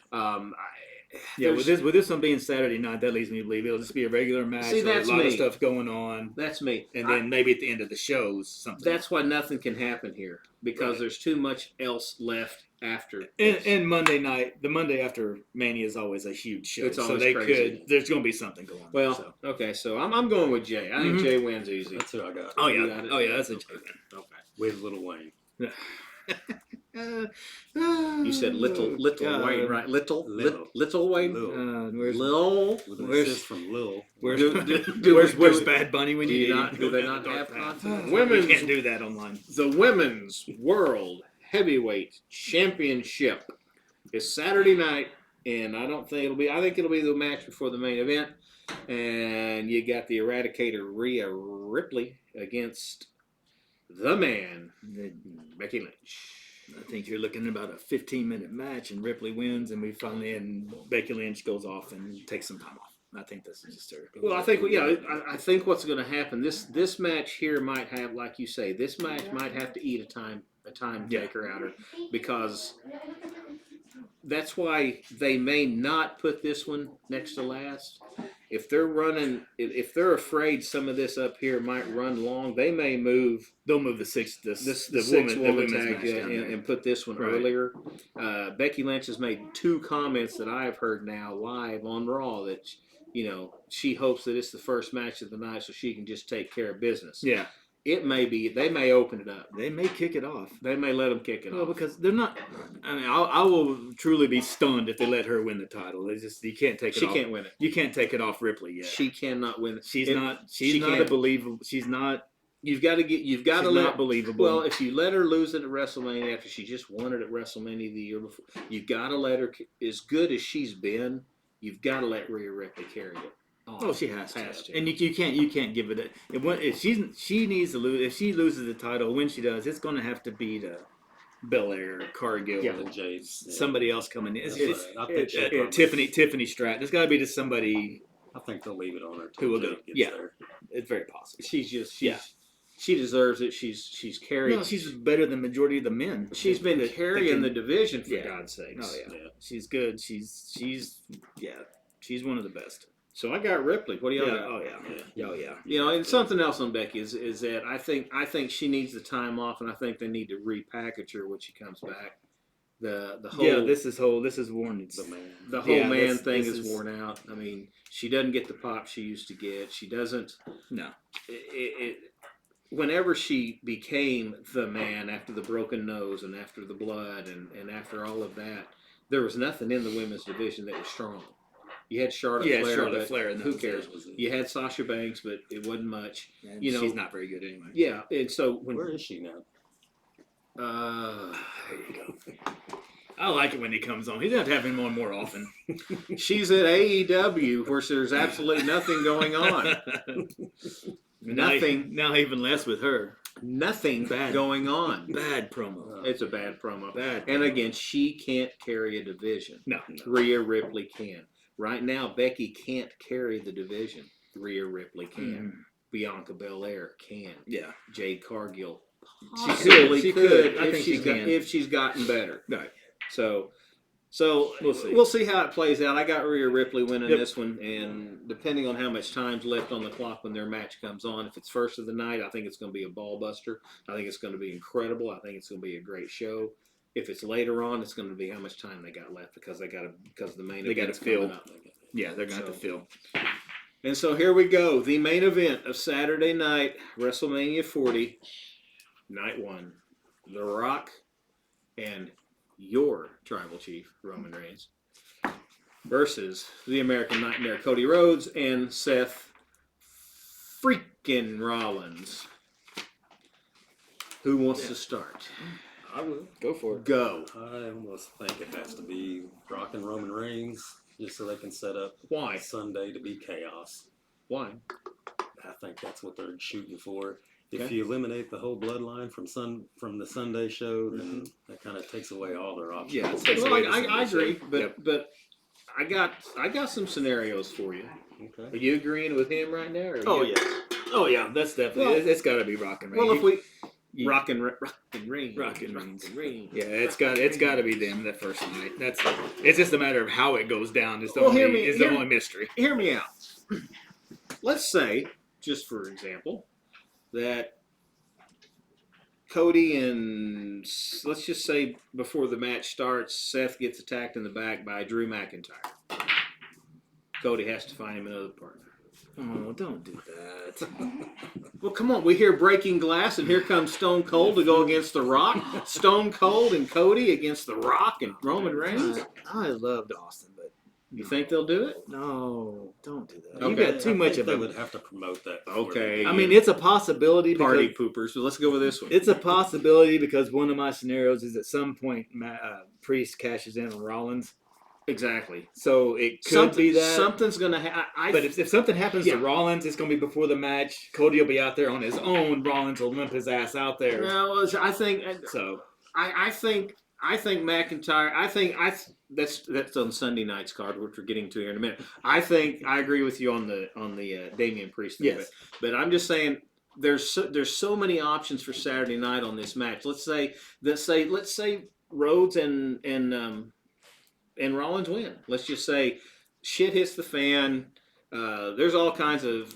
With this one being Saturday night, that leads me to believe it'll just be a regular match. See, that's a lot me. of stuff going on. That's me. And then maybe at the end of the shows, something. That's why nothing can happen here because there's too much else left after. And Monday night, the Monday after Mania is always a huge show. It's always crazy. There's going to be something going on. Well, okay, so I'm going with Jay. I think Jay wins easy. That's who I got. Oh yeah, that's a Jay win. Okay. With Little Wayne. You said little Wayne, right? Little Wayne. Lil. With an assist from Lil. Where's Bad Bunny when you need? Do they not have content? You can't do that online. The Women's World Heavyweight Championship is Saturday night, and I think it'll be the match before the main event. And you got the Eradicator Rhea Ripley against the man, Becky Lynch. I think you're looking at about a 15-minute match, and Ripley wins, and Becky Lynch goes off and takes some time off. I think this is just her. Well, I think what's going to happen. This match here might have, like you say, this match might have to eat a time taker out of her, because that's why they may not put this one next to last. If they're afraid some of this up here might run long, they may move. They'll move the six woman tag and put this one earlier. Becky Lynch has made 2 comments that I've heard now live on Raw that she hopes that it's the first match of the night so she can just take care of business. Yeah. It may be. They may open it up. They may kick it off. They may let them kick it off. Well, because they're not. I mean, I will truly be stunned if they let her win the title. It's just you can't take it. She off. can't win it. You can't take it off Ripley yet. She cannot win it. She's not a believable. She's not. You've got to let not believable. Well, if you let her lose it at WrestleMania after she just won it at WrestleMania the year before, you've got to let her. As good as she's been, you've got to let Rhea Ripley carry it. Oh, she has to. And you can't give it. If she needs to lose, if she loses the title, when she does, it's going to have to be to Belair, Cargill, somebody else coming in. Tiffany Stratton. It's got to be to somebody. I think they'll leave it on her. Who will go? Yeah, there. It's very possible. She deserves it. She's carried. No, she's better than majority of the men. She's been carrying the division for God's sakes. Oh yeah, she's good. She's one of the best. So I got Ripley. What do y'all got? Oh yeah. And something else on Becky is that I think she needs the time off, and I think they need to repackage her when she comes back. The whole this is worn. The whole man thing is worn out. I mean, she doesn't get the pop she used to get. She doesn't. No. Whenever she became the man after the broken nose and after the blood and after all of that, there was nothing in the women's division that was strong. You had Charlotte Flair, and who cares? You had Sasha Banks, but it wasn't much. And she's not very good anyway. Yeah, and so where is she now? There you go. I like it when he comes on. He's going to have him on more often. She's at AEW, where there's absolutely nothing going on. Nothing. Now even less with her. Nothing going on. Bad promo. It's a bad promo. Bad. And again, she can't carry a division. No. Rhea Ripley can. Right now, Becky can't carry the division. Rhea Ripley can. Bianca Belair can. Yeah. Jade Cargill possibly She could could. I think if she's gotten better. Right. So We'll see. We'll see how it plays out. I got Rhea Ripley winning Yep. this one, and depending on how much time's left on the clock when their match comes on, if it's first of the night, I think it's going to be a ball buster. I think it's going to be incredible. I think it's going to be a great show. If it's later on, it's going to be how much time they got left because the main They got event's to fill. coming up. Yeah, they're going to have to fill. And so here we go, the main event of Saturday night, WrestleMania 40, Night 1. The Rock and your Tribal Chief, Roman Reigns, versus the American Nightmare, Cody Rhodes, and Seth freaking Rollins. Who wants to start? I will. Go for it. Go. I almost think it has to be Rock and Roman Reigns, just so they can set up Why? Sunday to be chaos. Why? I think that's what they're shooting for. If Okay. you eliminate the whole bloodline from the Sunday show, then that kind of takes away all their options. Yeah, it takes Well, away the I Sunday agree, show. but Yep. but I got some scenarios for you. Are Okay. you agreeing with him right now? Or Oh yeah, that's definitely. Well- it's got to be Rock and Reigns. Well, if we You- Rock and Reigns, Rock and Reigns. Reigns. Yeah, it's got to be them that first night. It's just a matter of how it goes down. It's the Well, only hear me- only mystery. Hear me out. Let's say, just for example, that Cody and let's just say before the match starts, Seth gets attacked in the back by Drew McIntyre. Cody has to find him another partner. Oh, don't do that. Well, come on. We hear breaking glass, and here comes Stone Cold to go against The Rock. Stone Cold and Cody against The Rock and Roman Reigns. I loved Austin, but You think they'll do it? no, don't do that. Okay. You got too I much think of they it. would have to promote that. Okay. I mean, it's a possibility. Party Because, poopers. So let's go with this one. it's a possibility because one of my scenarios is at some point Priest cashes in on Rollins, Exactly. so it could be that. Something's going to happen. But if something happens Yeah. to Rollins, it's going to be before the match. Cody will be out there on his own. Rollins will limp his ass out there. No, I think So I think McIntyre. That's on Sunday night's card, which we're getting to here in a minute. I agree with you on the Damian Priest thing. Yes. But I'm just saying there's so many options for Saturday night on this match. Let's say Rhodes and Rollins win. Let's just say shit hits the fan. There's all kinds of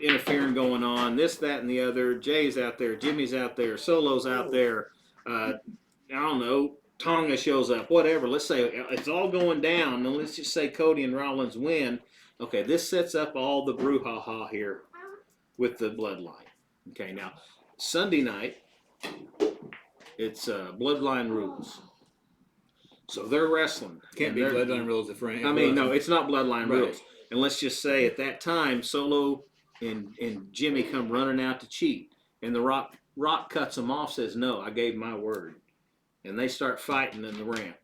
interfering going on. This, that, and the other. Jay's out there. Jimmy's out there. Solo's out there. I don't know. Tonga shows up. Whatever. Let's say it's all going down. And let's just say Cody and Rollins win. Okay, this sets up all the brouhaha here with the bloodline. Okay, now Sunday night, it's bloodline rules. So they're wrestling. can't And be they're- bloodline rules if I mean, no, it's not bloodline Right. rules. And let's just say at that time, Solo and Jimmy come running out to cheat, and the Rock cuts them off, says, "No, I gave my word," and they start fighting in the ramp.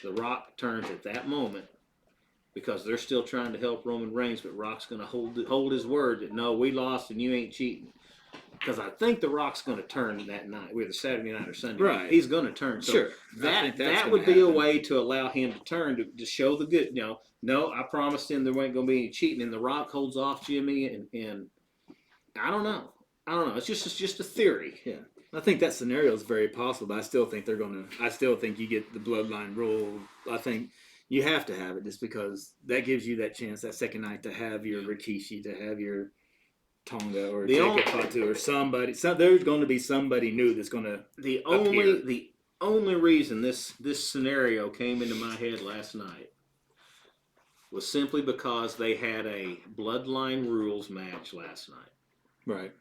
The Rock turns at that moment because they're still trying to help Roman Reigns, but Rock's going to hold his word that no, we lost and you ain't cheating. Because I think the Rock's going to turn that night, whether Saturday night or Sunday. Right. Night. He's going to turn. So Sure. I that think that's that gonna would be a happen. way to allow him to turn to show the good. No, I promised him there ain't going to be any cheating, and the Rock holds off Jimmy, and I don't know. It's just a theory. Yeah, I think that scenario is very possible, but I still think I still think you get the bloodline rule. I think you have to have it just because that gives you that chance that second night to have your Rikishi, to have your Tonga or Jacob Fatu or somebody. So there's going to be somebody new that's going to. The appear. only reason this scenario came into my head last night was simply because they had a bloodline rules match last night. Right.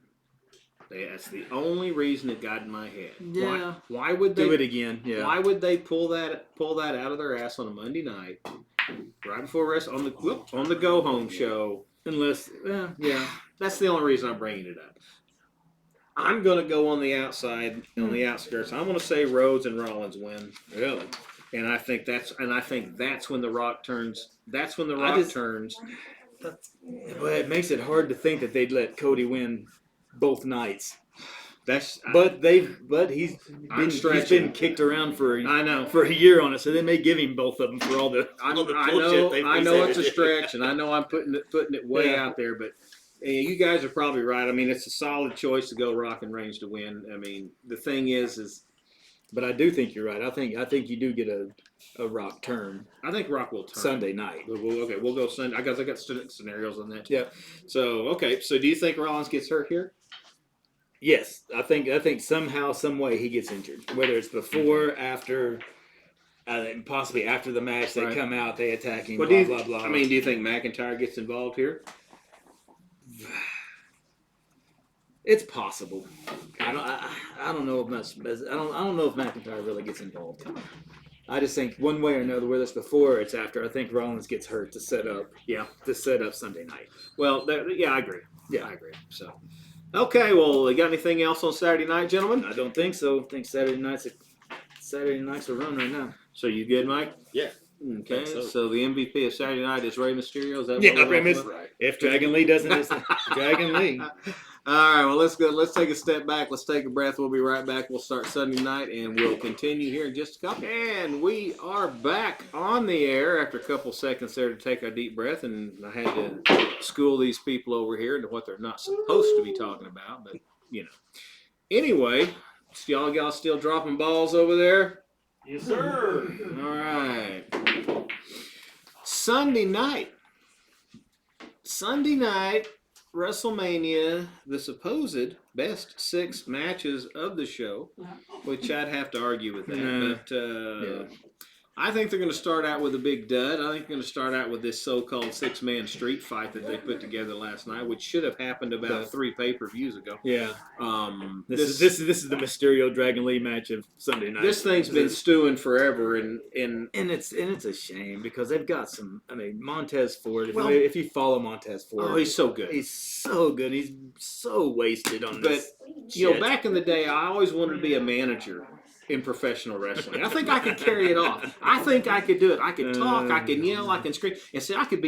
That's the only reason it got in my head. Yeah. Why would they Do it again. Yeah. Why would they pull that out of their ass on a Monday night, right before on the go home show? Unless, yeah. That's the only reason I'm bringing it up. I'm going to go on the outside, on the outskirts. I'm going to say Rhodes and Rollins win. Really. And I think that's when the Rock turns. That's when the Rock turns. But it makes it hard to think that they'd let Cody win both nights. But he's been kicked around for I know. for a year on it, so they may give him both of them for all the I bullshit know they it's a presented. stretch, and I know I'm putting it way Yeah. out there, but You guys are probably right. I mean, it's a solid choice to go Rock and Reigns to win. I mean, the thing is, but I do think you're right. I think you do get a Rock turn. I think Rock will turn Sunday night. We'll go Sunday. I got scenarios on that too. Yeah. So so do you think Rollins gets hurt here? Yes, I think somehow, some way he gets injured. Whether it's before, after, possibly after the match, they come out, they attack him. Blah blah. I mean, do you think McIntyre gets involved here? It's possible. I don't know if McIntyre really gets involved. I just think one way or another, whether it's before or it's after, I think Rollins gets hurt to set up. Yeah, to set up Sunday night. Well, I agree. Yeah, I agree. So, okay. Well, you got anything else on Saturday night, gentlemen? I don't think so. I think Saturday night's a run right now. So you good, Mike? Yeah. Okay. So the MVP of Saturday night is Rey Mysterio. Is that Rey Mysterio. Right. If Dragon Lee doesn't, it's Dragon Lee. All right, well, let's go. Let's take a step back. Let's take a breath. We'll be right back. We'll start Sunday night, and we'll continue here in just a couple. And we are back on the air after a couple seconds there to take a deep breath, and I had to school these people over here into what they're not supposed to be talking about, but, Anyway, y'all still dropping balls over there? Yes, sir. All right. Sunday night, WrestleMania, the supposed best 6 matches of the show, which I'd have to argue with that. But I think they're going to start out with a big dud. I think they're going to start out with this so-called 6-man street fight that they put together last night, which should have happened about 3 pay-per-views ago. Yeah. This is the Mysterio Dragon Lee match of Sunday night. This thing's been stewing forever, and it's a shame because they've got some. I mean, Montez Ford. If you follow Montez Ford, he's so good. He's so good. He's so wasted on this. But back in the day, I always wanted to be a manager in professional wrestling. I think I could carry it off. I think I could do it. I could talk. I can yell. I can scream. And see, I could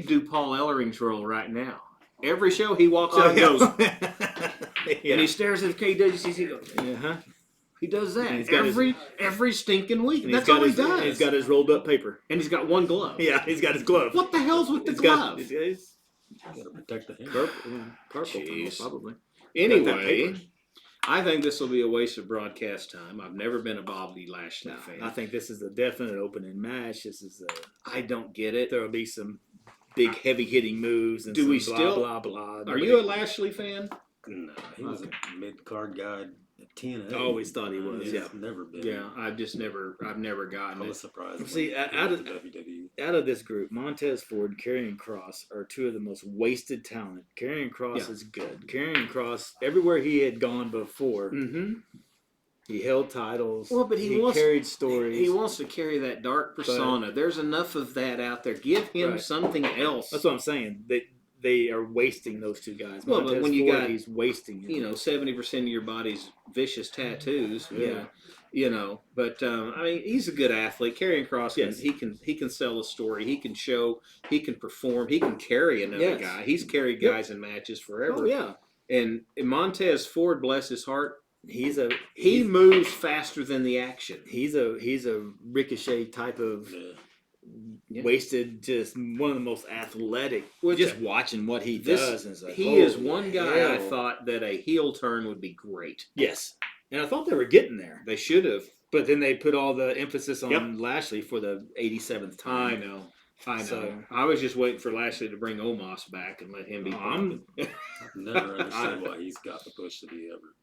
do Paul Ellering's role right now. Every show he walks out and goes, and he stares at the KWC. He goes, He does that every stinking week. That's all he does. He's got his rolled up paper, and he's got one glove. Yeah, he's got his glove. What the hell's with the glove? He's got to protect the hand. Purple, probably. Anyway. I think this will be a waste of broadcast time. I've never been a Bobby Lashley fan. I think this is a definite opening match. I don't get it. There will be some big heavy hitting moves and blah blah. Are you a Lashley fan? No, he was a mid card guy at TNA. I always thought he was. Yeah, never been. Yeah, I've never gotten it. I was surprised. See, out of this group, Montez Ford, Karrion Kross are 2 of the most wasted talent. Karrion Kross is good. Karrion Kross, everywhere he had gone before, he held titles. Well, but he carried stories. He wants to carry that dark persona. There's enough of that out there. Give him something else. That's what I'm saying. They are wasting those 2 guys. Well, Montez but when you Ford, he's wasting him. 70% of your body's vicious tattoos. But I mean, he's a good athlete. Karrion Kross, he can sell a story. He can show. He can perform. He can carry another guy. He's carried guys in matches forever. Oh yeah. And Montez Ford, bless his heart, he moves faster than the action. He's a Ricochet type of. Wasted, just one of the most athletic. Just watching what he does, and he is one guy I thought that a heel turn would be great. Yes, and I thought they were getting there. They should have, but then they put all the emphasis on Lashley for the 87th time. I know. So, I was just waiting for Lashley to bring Omos back and let him be. I've never understood why he's got the push to be ever.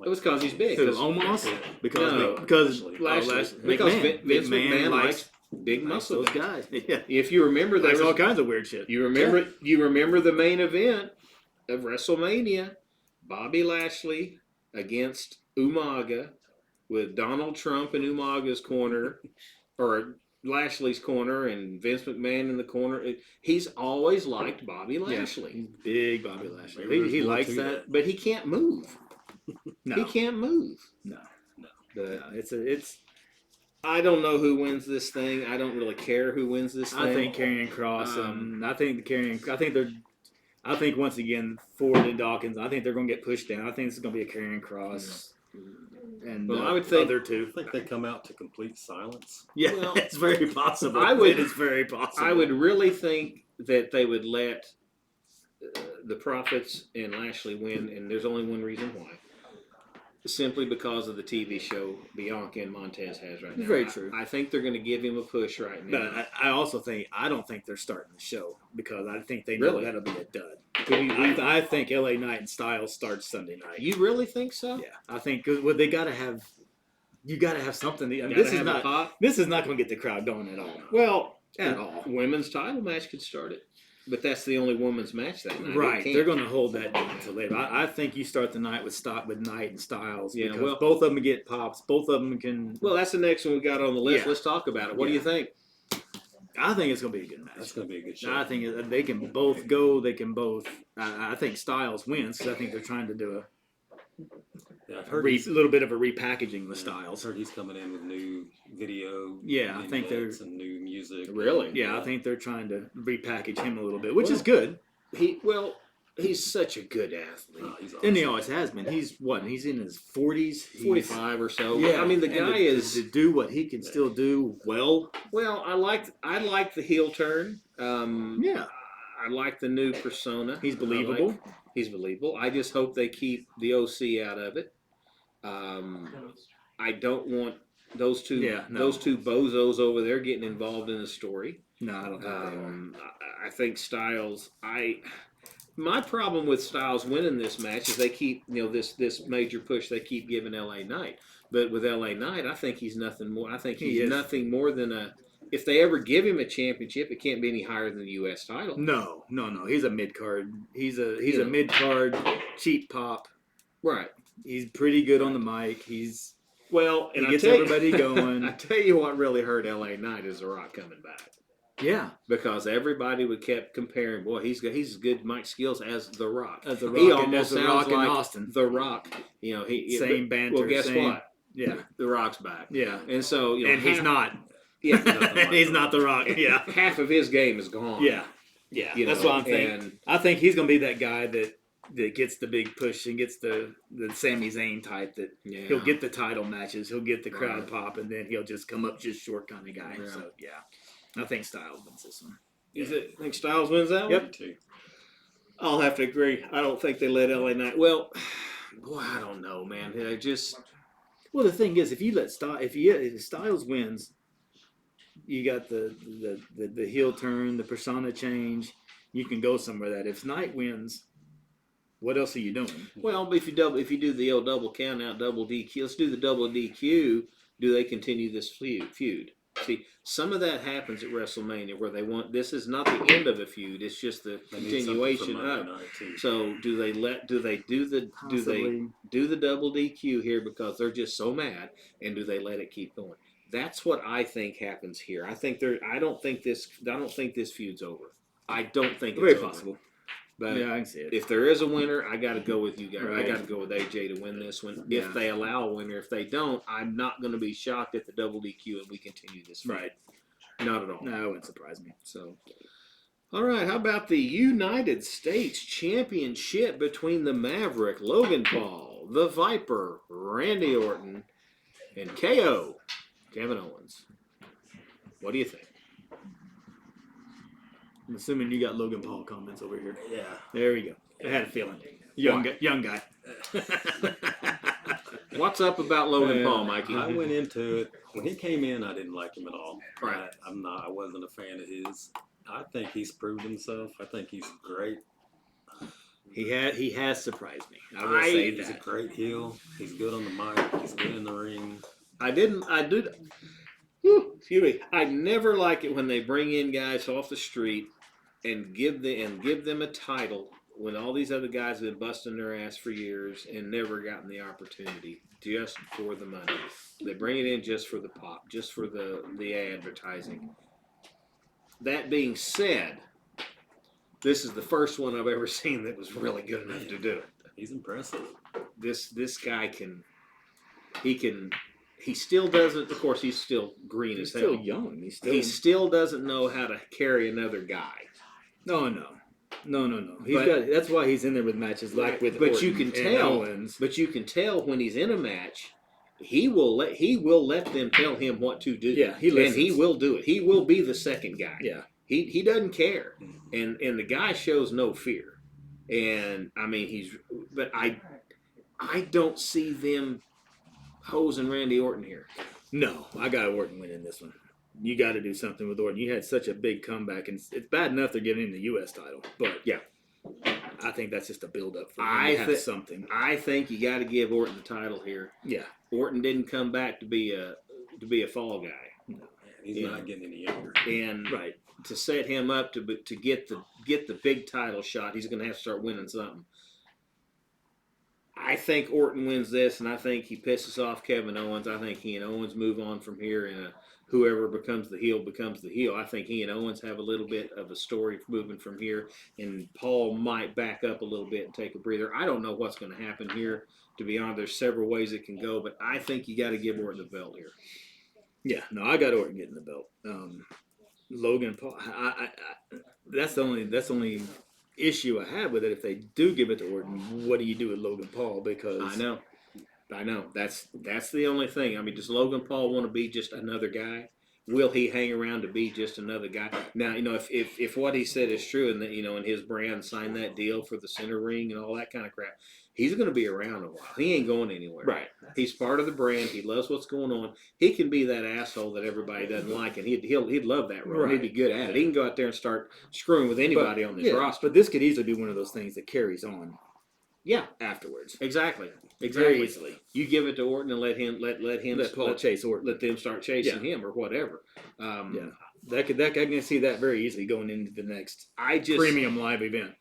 It was because he's big. Omos? Because Lashley. Because Vince McMahon likes big muscle guys. Yeah. If you remember, there's all kinds of weird shit. You remember the main event of WrestleMania, Bobby Lashley against Umaga, with Donald Trump in Umaga's corner, or Lashley's corner, and Vince McMahon in the corner. He's always liked Bobby Lashley. He's big Bobby Lashley. He likes that, but he can't move. No. He can't move. No. It's. I don't know who wins this thing. I don't really care who wins this thing. I think Karrion Kross. I think once again Ford and Dawkins. I think they're going to get pushed down. I think this is going to be a Karrion Kross. And I would think other 2. I think they come out to complete silence. Yeah, it's very possible. It is very possible. I would really think that they would let the Profits and Lashley win, and there's only one reason why. Simply because of the TV show Bianca and Montez has right now. Very true. I think they're going to give him a push right now. But I also think I don't think they're starting the show because I think they know Really? that'll be a dud. I think LA Knight and Styles starts Sunday night. You really think so? Yeah, I think they got to have. You got to have something. I mean, This is not. This is not going to get the crowd going at all. Well, At all. Women's title match could start it, but that's the only women's match that night. Right, they're going to hold that until later. I think you start the night with Knight and Styles. Yeah, because well, both of them get pops. Both of them can. Well, that's the next one we got on the list. Yeah. Let's talk about it. What do you think? I think it's going to be a good match. That's going to be a good show. I think they can both go. They can both. I think Styles wins because I think they're trying to do Yeah, I've a heard little bit of a repackaging with Styles. I've heard he's coming in with new video. Yeah, I think they're and new music. Really? Yeah, I think they're trying to repackage him a little bit, which is good. He's such a good athlete. Oh, he's awesome. And he always has been. He's what? He's in his 40s, 45 or so. Yeah, I mean, the and guy is. to do what he can still do well. Well, I like the heel turn. Yeah, I like the new persona. he's believable. He's believable. I just hope they keep the OC out of it. I don't want those two bozos over there getting involved in the story. No, I don't think they are. I think Styles. My problem with Styles winning this match is they keep this major push they keep giving LA Knight. But with LA Knight, I think he's nothing more. I think he's nothing more than a. If they ever give him a championship, it can't be any higher than the U.S. title. No. He's a mid card. He's a mid card cheap pop. Right. He's pretty good on the mic. He gets I everybody going. I tell you what really hurt LA Knight is The Rock coming back. Yeah, because everybody would kept comparing. Boy, he's as good mic skills as The Rock. As The Rock, he almost The sounds Rock like in Austin. The Rock. Same banter. Well, guess what? Yeah, The Rock's back. Yeah, and so he's not. Yeah, he's not The Rock. Yeah, half of his game is gone. Yeah. That's what I'm thinking. I think he's going to be that guy that gets the big push and gets the Sami Zayn type that he'll get the title matches, he'll get the crowd pop, and then he'll just come up just short kind of guy. Yeah. So I think Styles wins this one. You think Styles wins that one? Yep. I'll have to agree. I don't think they let LA Knight. Well, boy, I don't know, man. Well, the thing is, if Styles wins, you got the heel turn, the persona change. You can go somewhere. That if Knight wins, what else are you doing? Well, but if you do the old double count out, double DQ, let's do the double DQ. Do they continue this feud? See, some of that happens at WrestleMania where they want. This is not the end of a feud. It's just the continuation of. So do they do the double DQ here because they're just so mad, and do they let it keep going? That's what I think happens here. I don't think this feud's over. I don't think it's very over. possible. But I can see it. If there is a winner, I got to go with you guys. Right. I got to go with AJ to win this one. Yeah. If they allow a winner, if they don't, I'm not going to be shocked at the double DQ and we continue this feud. Right. Not at all. No, it wouldn't surprise me. So, all right. How about the United States Championship between the Maverick, Logan Paul, the Viper, Randy Orton, and KO, Kevin Owens? What do you think? I'm assuming you got Logan Paul comments over here. Yeah. There we go. I had a feeling. Young guy. What's up about Logan Paul, Mikey? I went into it when he came in. I didn't like him at all. Right. I wasn't a fan of his. I think he's proved himself. I think he's great. He has surprised me. I will say He's that. a great heel. He's good on the mic. He's good in the ring. Excuse me. I never like it when they bring in guys off the street and give them a title when all these other guys have been busting their ass for years and never gotten the opportunity just for the money. They bring it in just for the pop, just for the advertising. That being said, this is the first one I've ever seen that was really good enough to do it. He's impressive. This guy he still doesn't, of course, he's still green as hell. He's still young. He still doesn't know how to carry another guy. No. That's why he's in there with matches like with Orton you can and tell. Owens. But you can tell when he's in a match, he will let them tell him what to do. Yeah, he listens. And he will do it. He will be the second guy. Yeah. He doesn't care, and the guy shows no fear. And I mean, but I don't see them hosing Randy Orton here. No, I got Orton winning this one. You got to do something with Orton. You had such a big comeback, and it's bad enough they're giving him the U.S. title, but yeah, I think that's just a build-up for him to have something. I think you got to give Orton the title here. Yeah, Orton didn't come back to be a fall guy. No, he's not getting any younger. And to set him up to get the big title shot, he's going to have to start winning something. I think Orton wins this, and I think he pisses off Kevin Owens. I think he and Owens move on from here, and whoever becomes the heel becomes the heel. I think he and Owens have a little bit of a story moving from here, and Paul might back up a little bit and take a breather. I don't know what's going to happen here. To be honest, there's several ways it can go, but I think you got to give Orton the belt here. Yeah, no, I got Orton getting the belt. Logan Paul, that's the only issue I have with it. If they do give it to Orton, what do you do with Logan Paul? Because I know. That's the only thing. I mean, does Logan Paul want to be just another guy? Will he hang around to be just another guy? Now, if what he said is true, and that and his brand signed that deal for the center ring and all that kind of crap, he's going to be around a while. He ain't going anywhere. Right. He's part of the brand. He loves what's going on. He can be that asshole that everybody doesn't like, and he'd love that role. Right. He'd be good at it. He can go out there and start screwing with anybody on this roster. But this could easily be one of those things that carries on. Yeah, afterwards. Exactly. Very easily. You give it to Orton and let Paul chase Orton. Let them start chasing him or whatever. I can see that very easily going into the next premium live event,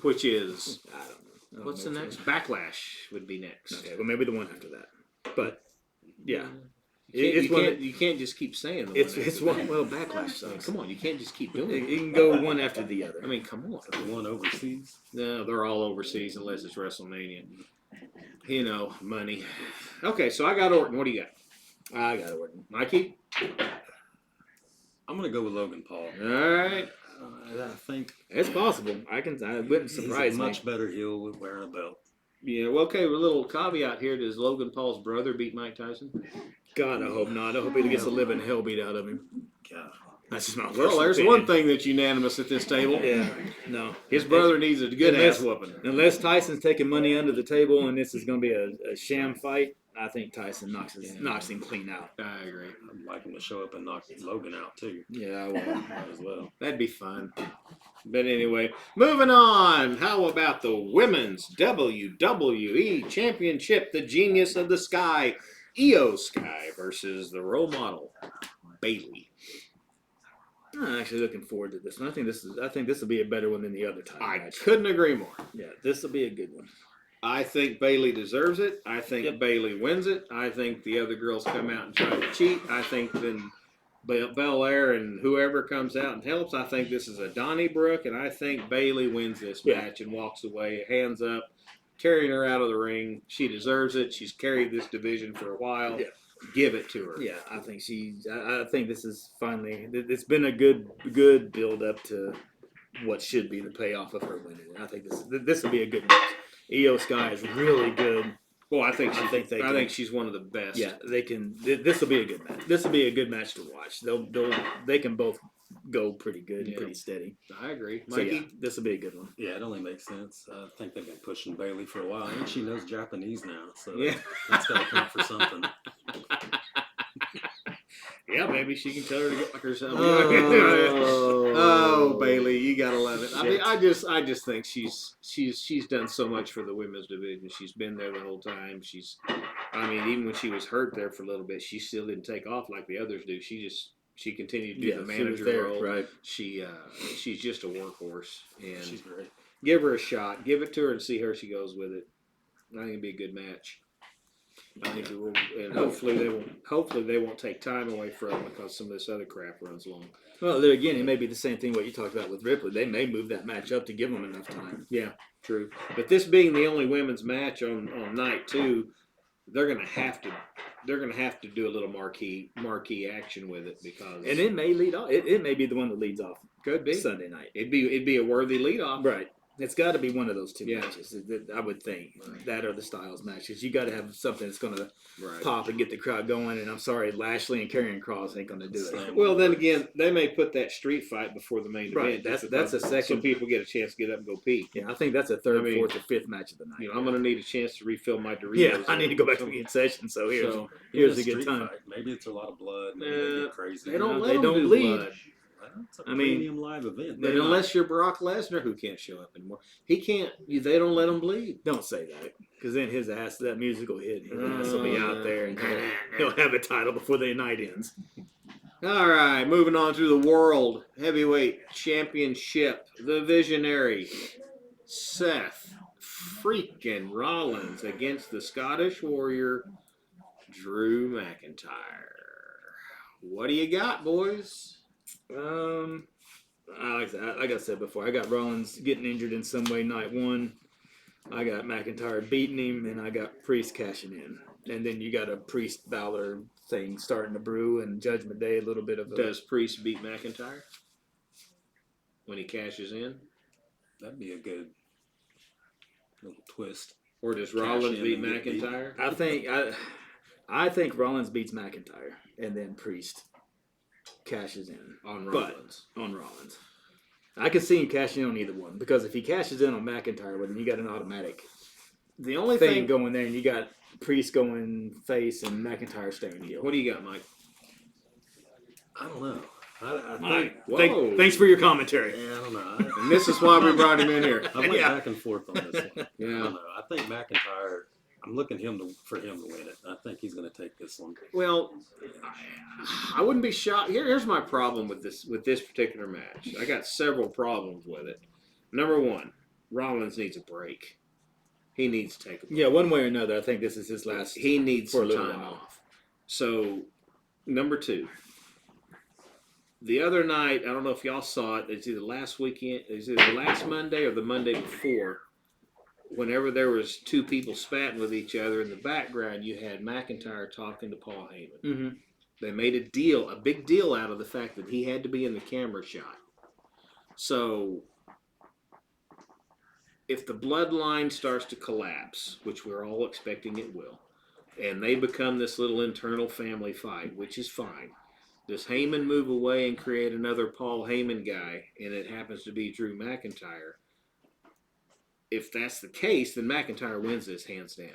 which is I don't know. What's the next? Backlash would be next. Okay, well maybe the one after that. But yeah. You can't just keep saying it's one. Well, Backlash. I mean, come on, you can't just keep doing it. You can go one after the other. I mean, come on. The one overseas? No, they're all overseas unless it's WrestleMania. Money. Okay, so I got Orton. What do you got? I got Orton. Mikey? I'm going to go with Logan Paul. All right. I think it's possible. I wouldn't surprise he's me. a much better heel with wearing a belt. Yeah, well, okay, with a little caveat here. Does Logan Paul's brother beat Mike Tyson? God, I hope not. I hope he gets the living hell beat out of him. God. That's just my Well, there's opinion. one thing that's unanimous at this table. Yeah, no. His brother needs a good ass whooping. Unless Tyson's taking money under the table and this is going to be a sham fight, I think Tyson knocks him clean out. I agree. I'd like him to show up and knock Logan out, too. Yeah, I will as well. That'd be fun. But anyway, moving on. How about the Women's WWE Championship? The Genius of the Sky, Io Sky versus the role model, Bayley. I'm actually looking forward to this one. I think this will be a better one than the other time. I couldn't agree more. Yeah, this will be a good one. I think Bayley deserves it. I think Bayley wins it. I think the other girls come out and try to cheat. I think then Belair and whoever comes out and helps. I think this is a Donnybrook, and I think Bayley wins this match and walks away, hands up, carrying her out of the ring. She deserves it. She's carried this division for a while. Yeah. Give it to her. Yeah, I think this is finally. It's been a good build up to what should be the payoff of her winning. I think this will be a good match. Io Sky is really good. Well, I think she's one of the best. Yeah, they can. This will be a good match. This will be a good match to watch. They can both go pretty good and pretty steady. I agree. Mikey? So yeah, this will be a good one. Yeah, it only makes sense. I think they've been pushing Bayley for a while. I think she knows Japanese now, so that's got to count for something. Yeah, maybe she can tell her to get like herself. Oh, Bayley, you gotta love it. I mean, I just think she's done so much for the women's division. She's been there the whole time. Even when she was hurt there for a little bit, she still didn't take off like the others do. She continued to do the manager role. Right. She's just a workhorse, and she's great. Give her a shot. Give it to her and see how she goes with it. I think it'll be a good match. I think it will, and hopefully they won't take time away from it because some of this other crap runs long. Well, there again, it may be the same thing what you talked about with Ripley. They may move that match up to give them enough time. Yeah, true. But this being the only women's match on night 2, they're gonna have to do a little marquee action with it because it may lead off. It may be the one that leads off. Could be Sunday night. It'd be a worthy lead off. Right. It's got to be one of those two Yeah. matches. I would think that or the Styles matches. You got to have something that's going to pop and get the crowd going. And I'm sorry, Lashley and Karrion Kross ain't going to do it. Well, then again, they may put that street fight before the main Right. event. That's a second. So people get a chance to get up and go pee. Yeah, I think that's a third, fourth, or fifth match of the night. You know, I'm going to need a chance to refill my Doritos. Yeah, I need to go back to the session. So here's a good time. Fight. Maybe it's a lot of blood. Maybe they get crazy. They don't, they don't bleed. Blood. It's a premium live event. But unless you're Brock Lesnar, who can't show up anymore, he can't. They don't let him bleed. Don't say that, because then his ass, that music will hit. His ass will be out there, and he'll have a title before the night ends. All right, moving on to the World Heavyweight Championship. The Visionary Seth freaking Rollins against the Scottish Warrior Drew McIntyre. What do you got, boys? Like I said before, I got Rollins getting injured in some way night one. I got McIntyre beating him, and I got Priest cashing in. And then you got a Priest Balor thing starting to brew, and Judgment Day a little bit of. Does Priest beat McIntyre when he cashes in? That'd be a good little twist. Or does Rollins beat McIntyre? I think Rollins beats McIntyre, and then Priest cashes in on Rollins. I could see him cashing in on either one, because if he cashes in on McIntyre, well, then you got an automatic the only thing going there, and you got Priest going face and McIntyre staying heel. What do you got, Mike? I don't know. Thanks for your commentary. Yeah, I don't know. And this is why we brought him in here. I went back and forth on this one. Yeah. I don't know. I think McIntyre. I'm looking for him to win it. I think he's going to take this one. Well, I wouldn't be shocked. Here's my problem with this particular match. I got several problems with it. Number one, Rollins needs a break. He needs to take a break. Yeah, one way or another, I think this is his last. He needs for some time off. So, number two, the other night, I don't know if y'all saw it. It's either last weekend, it's either last Monday or the Monday before. Whenever there was two people spatting with each other in the background, you had McIntyre talking to Paul Heyman. Mm-hmm. They made a big deal out of the fact that he had to be in the camera shot. So, if the bloodline starts to collapse, which we're all expecting it will, and they become this little internal family fight, which is fine. Does Heyman move away and create another Paul Heyman guy, and it happens to be Drew McIntyre? If that's the case, then McIntyre wins this hands down,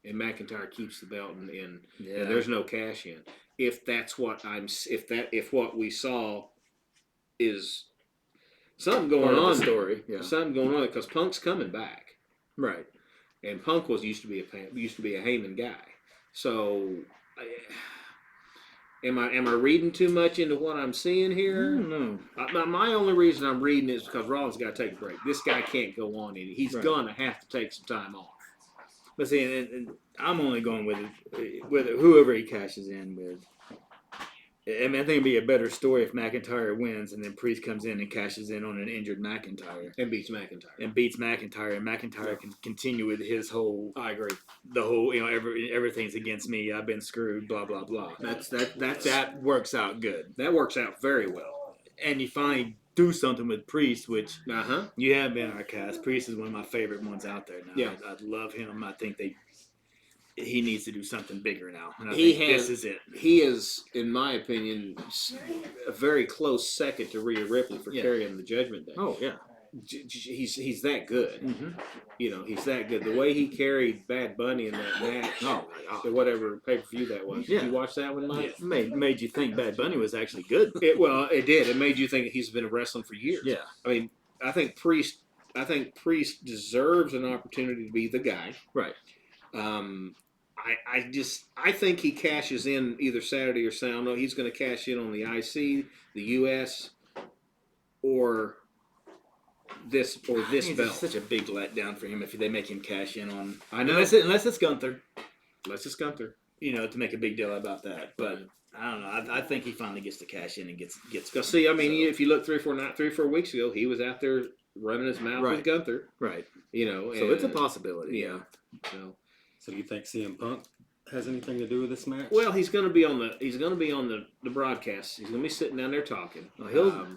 and McIntyre keeps the belt, and there's no cash in. If that's what if what we saw is something going on, story, something going on, because Punk's coming back, right? And Punk used to be a Heyman guy. So, am I reading too much into what I'm seeing here? No. My only reason I'm reading is because Rollins got to take a break. This guy can't go on any. He's gonna have to take some time off. But see, and I'm only going with whoever he cashes in with. I mean, I think it'd be a better story if McIntyre wins and then Priest comes in and cashes in on an injured McIntyre. And beats McIntyre. And McIntyre can continue with his whole. I agree. The whole, everything's against me. I've been screwed. Blah blah blah. That works out good. That works out very well. And you finally do something with Priest, which you have been our cast. Priest is one of my favorite ones out there now. Yeah, I love him. I think he needs to do something bigger now. And this is it. He is, in my opinion, a very close second to Rhea Ripley for carrying the Judgment Day. Oh yeah, he's that good. Mm-hmm. He's that good. The way he carried Bad Bunny in that match, or whatever pay-per-view that was. Did you watch that one, Mike? Yeah. Made you think Bad Bunny was actually good. It did. It made you think he's been wrestling for years. Yeah. I mean, I think Priest deserves an opportunity to be the guy. Right. I think he cashes in either Saturday or Sunday. I don't know. He's going to cash in on the IC, the US, or this belt. It's such a big letdown for him if they make him cash in on. I know. Unless it's Gunther. To make a big deal about that. But I don't know. I think he finally gets to cash in and gets. Because see, I mean, if you look 3 or 4 weeks ago, he was out there running his mouth with Gunther. Right. So it's a possibility. Yeah. So do you think CM Punk has anything to do with this match? Well, he's going to be on the broadcast. He's going to be sitting down there talking.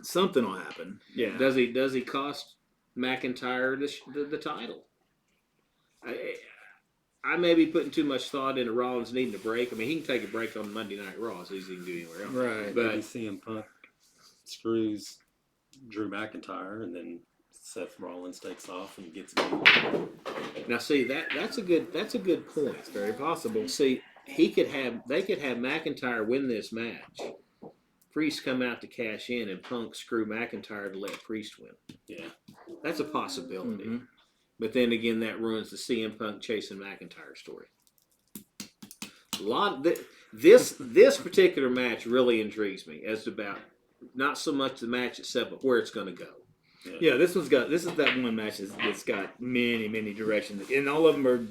Something will happen. Yeah. Does he cost McIntyre the title. I may be putting too much thought into Rollins needing a break. I mean, he can take a break on Monday Night Raw as easy as he can do anywhere else. Right. But maybe CM Punk screws Drew McIntyre, and then Seth Rollins takes off and gets beat. Now, see that's a good point. It's very possible. See, they could have McIntyre win this match. Priest come out to cash in, and Punk screw McIntyre to let Priest win. Yeah, That's a possibility. Mm-hmm. But then again, that ruins the CM Punk chasing McIntyre story. This particular match really intrigues me as to about not so much the match itself, but where it's going to go. Yeah, this is that one match that's got many directions, and all of them are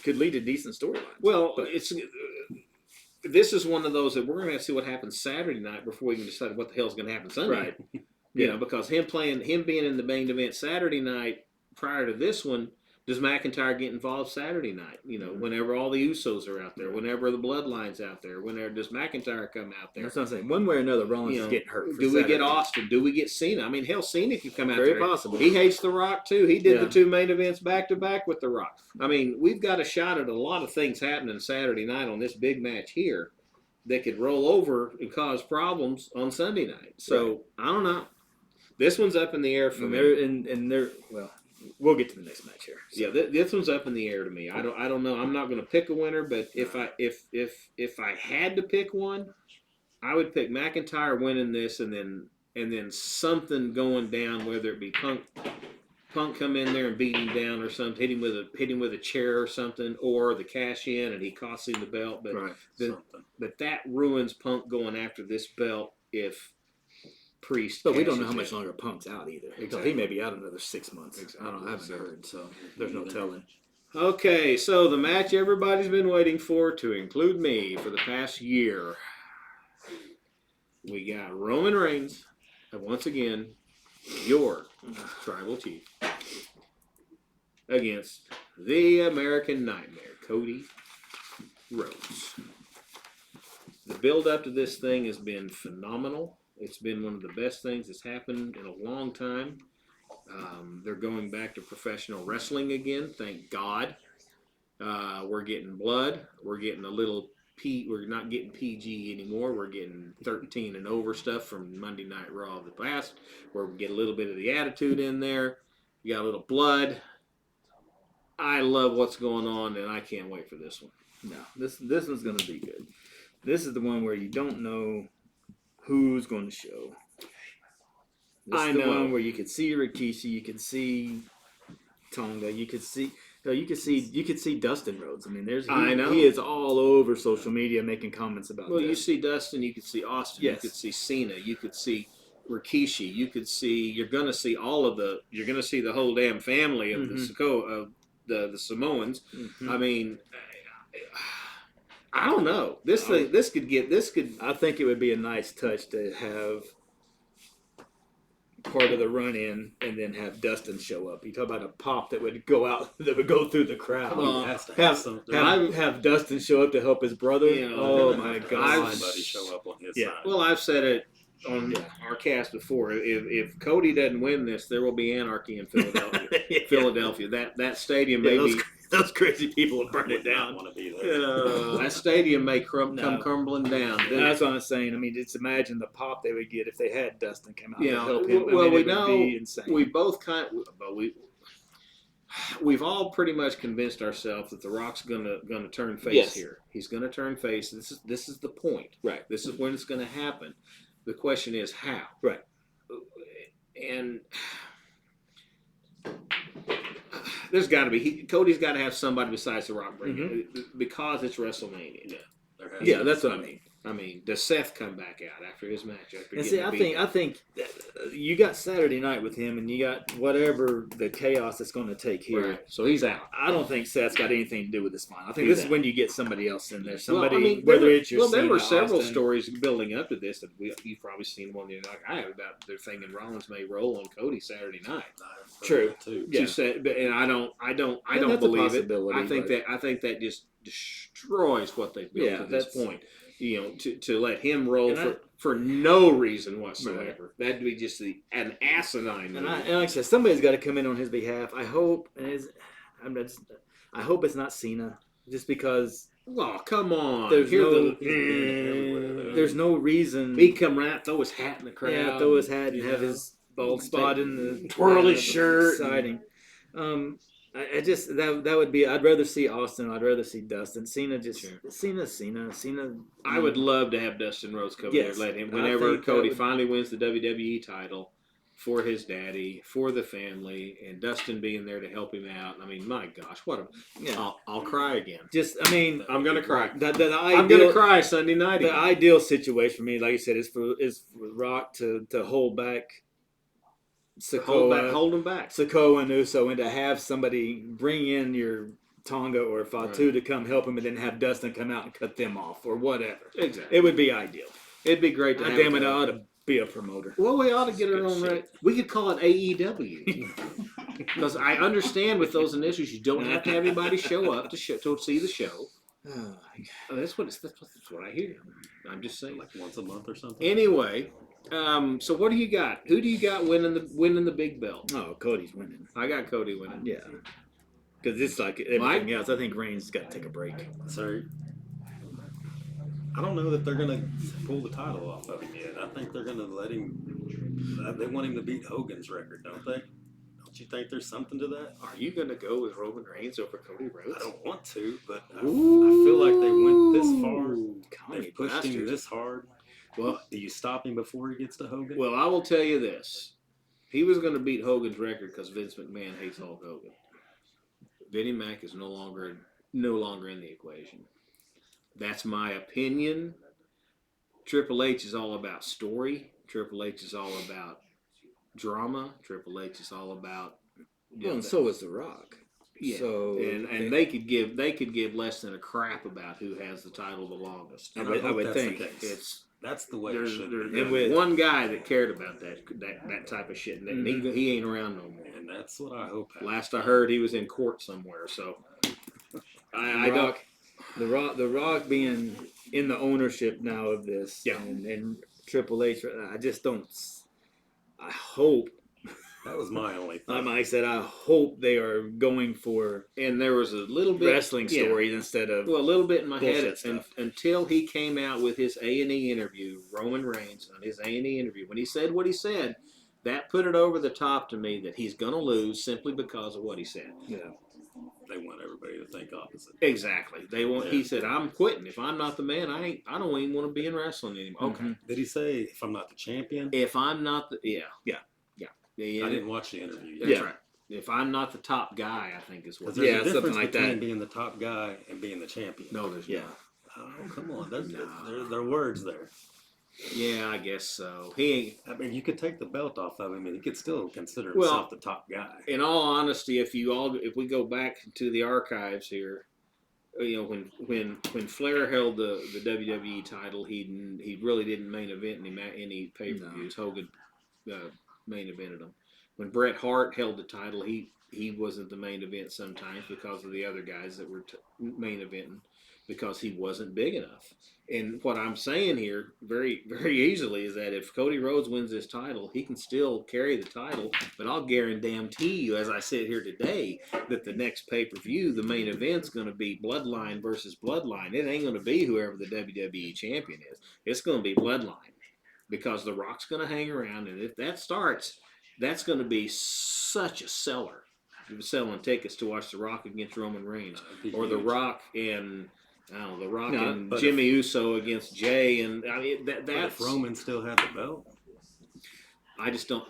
could lead to decent storylines. Well, this is one of those that we're going to have to see what happens Saturday night before we can decide what the hell's going to happen Sunday. Right. You know, because him being in the main event Saturday night prior to this one, does McIntyre get involved Saturday night? You know, whenever all the Usos are out there, whenever the Bloodline's out there, whenever does McIntyre come out there? That's what I'm saying. One way or another, Rollins is getting hurt. Do we get Austin? Do we get Cena? I mean, hell, Cena could come out there. Very possible. He hates The Rock too. He did the two main events back to back with The Rock. I mean, we've got a shot at a lot of things happening Saturday night on this big match here that could roll over and cause problems on Sunday night. So I don't know. This one's up in the air for me. Well, we'll get to the next match here. So. Yeah, this one's up in the air to me. I don't know. I'm not going to pick a winner, but if I had to pick one, I would pick McIntyre winning this, and then something going down, whether it be Punk come in there and beat him down or something, hit him with a chair or something, or the cash in and he costs him the belt. But but that ruins Punk going after this belt if Priest. But we don't know how much longer Punk's out either. Exactly. He may be out another 6 months. Exactly. I haven't heard, so there's no telling. Okay, so the match everybody's been waiting for, to include me, for the past year. We got Roman Reigns, and once again, your tribal chief, against the American Nightmare, Cody Rhodes. The build-up to this thing has been phenomenal. It's been one of the best things that's happened in a long time. They're going back to professional wrestling again, thank God. We're getting blood. We're getting a little we're not getting PG anymore. We're getting 13 and over stuff from Monday Night Raw of the past, where we get a little bit of the attitude in there. You got a little blood. I love what's going on, and I can't wait for this one. No, this one's going to be good. This is the one where you don't know who's going to show. This is the one where you could see Rikishi, you could see Tonga, you could see Dustin Rhodes. I mean, he is all over social media making comments about. Well, you see Dustin, you could see Austin, you could see Cena, you could see Rikishi, you're going to see the whole damn family of the Samoans. Mm-hmm. I mean, I don't know. This could. I think it would be a nice touch to have part of the run-in and then have Dustin show up. You talk about a pop that would go through the crowd. Have Dustin show up to help his brother. Oh my God! Somebody show up on his side. Well, I've said it on our cast before. If Cody doesn't win this, there will be anarchy in Philadelphia. Philadelphia. That stadium may be. Those crazy people would burn it down. Want to be there. That stadium may come crumbling down. That's what I'm saying. I mean, just imagine the pop they would get if they had Dustin come out to help him. Well, we know we both we've all pretty much convinced ourselves that The Rock's gonna turn face here. He's gonna turn face. This is the point. Right. This is when it's gonna happen. The question is how. Right. And there's got to be Cody's got to have somebody besides The Rock bring it because it's WrestleMania. Yeah, that's what I mean. I mean, does Seth come back out after his match? I think you got Saturday night with him, and you got whatever the chaos that's going to take here. Right. So he's out. I don't think Seth's got anything to do with this final. I think this is when you get somebody else in there. There were several stories building up to this that you've probably seen one like I have about their thinking Rollins may roll on Cody Saturday night. True. Yeah. And I don't believe it. I think that just destroys what they've built to this point. to let him roll for no reason whatsoever. Right. That'd be just an asinine. And like I said, somebody's got to come in on his behalf. I hope, I hope it's not Cena, just because. Oh, come on! There's no reason. He'd come right, throw his hat in the crowd. Yeah, throw his hat and have his bald spot in the twirl his shirt. Exciting. I just that would be. I'd rather see Austin. I'd rather see Dustin. Cena. Cena. I would love to have Dustin Rhodes come there. Let him whenever Cody finally wins the WWE title for his daddy, for the family, and Dustin being there to help him out. I mean, my gosh, I'll cry again. I'm gonna cry. I'm gonna cry Sunday night. The ideal situation for me, like you said, is for Rock to hold back. Hold him back. Sikoa and Uso, and to have somebody bring in your Tonga or Fatu to come help him, and then have Dustin come out and cut them off or whatever. Exactly. It would be ideal. It'd be great to have damn it, I ought to be a promoter. Well, we ought to get our own right. We could call it AEW. Because I understand with those initials, you don't have to have anybody show up to see the show. That's what I hear. I'm just saying, like once a month or something. Anyway. So what do you got? Who do you got winning the big belt? Oh, Cody's winning. I got Cody winning. Yeah, because it's like everything else. I think Reigns has got to take a break. So I don't know that they're gonna pull the title off of him yet. I think they're gonna let him. They want him to beat Hogan's record, don't they? Don't you think there's something to that? Are you gonna go with Roman Reigns over Cody Rhodes? I don't want to, but I feel like they went this far. They've pushed him this hard. Well, do you stop him before he gets to Hogan? Well, I will tell you this. He was going to beat Hogan's record because Vince McMahon hates Hulk Hogan. Vinnie Mac is no longer in the equation. That's my opinion. Triple H is all about story. Triple H is all about drama. Triple H is all about... and so is The Rock. Yeah, so, and they could give less than a crap about who has the title the longest. I would think that's the way it should be. There's one guy that cared about that type of shit, and he ain't around no more. And that's what I hope happens. Last I heard, he was in court somewhere. So The Rock being in the ownership now of this, and Triple H. I just don't. I hope. That was my only thing. Like I said, I hope they are going for. And there was a little bit wrestling stories instead of. Well, a little bit in my head until he came out with his A&E interview, Roman Reigns on his A&E interview. When he said what he said, that put it over the top to me that he's going to lose simply because of what he said. Yeah. They want everybody to think opposite. Exactly. They want. Yeah. He said, "I'm quitting. If I'm not the man, I don't even want to be in wrestling anymore." Okay. Mm-hmm. Did he say, "If I'm not the champion"? If I'm not the I didn't watch the interview. That's right. If I'm not the top guy, I think is what. There's a difference between being the top guy and being the champion. No, there's not. Oh, come on. There are words there. Yeah, I guess so. He ain't. I mean, you could take the belt off of him, and he could still consider himself the top guy. In all honesty, if we go back to the archives here, when Flair held the WWE title, he really didn't main event any pay-per-views. Hogan main evented him. When Bret Hart held the title, he wasn't the main event sometimes because of the other guys that were main eventing because he wasn't big enough. And what I'm saying here very, very easily is that if Cody Rhodes wins this title, he can still carry the title, but I'll guarantee you, as I sit here today, that the next pay-per-view, the main event's going to be Bloodline versus Bloodline. It ain't going to be whoever the WWE champion is. It's going to be Bloodline because The Rock's going to hang around, and if that starts, that's going to be such a seller. Selling tickets to watch The Rock against Roman Reigns, or The Rock and Jimmy Uso against Jay, and I mean that's. If Roman still had the belt, I just don't.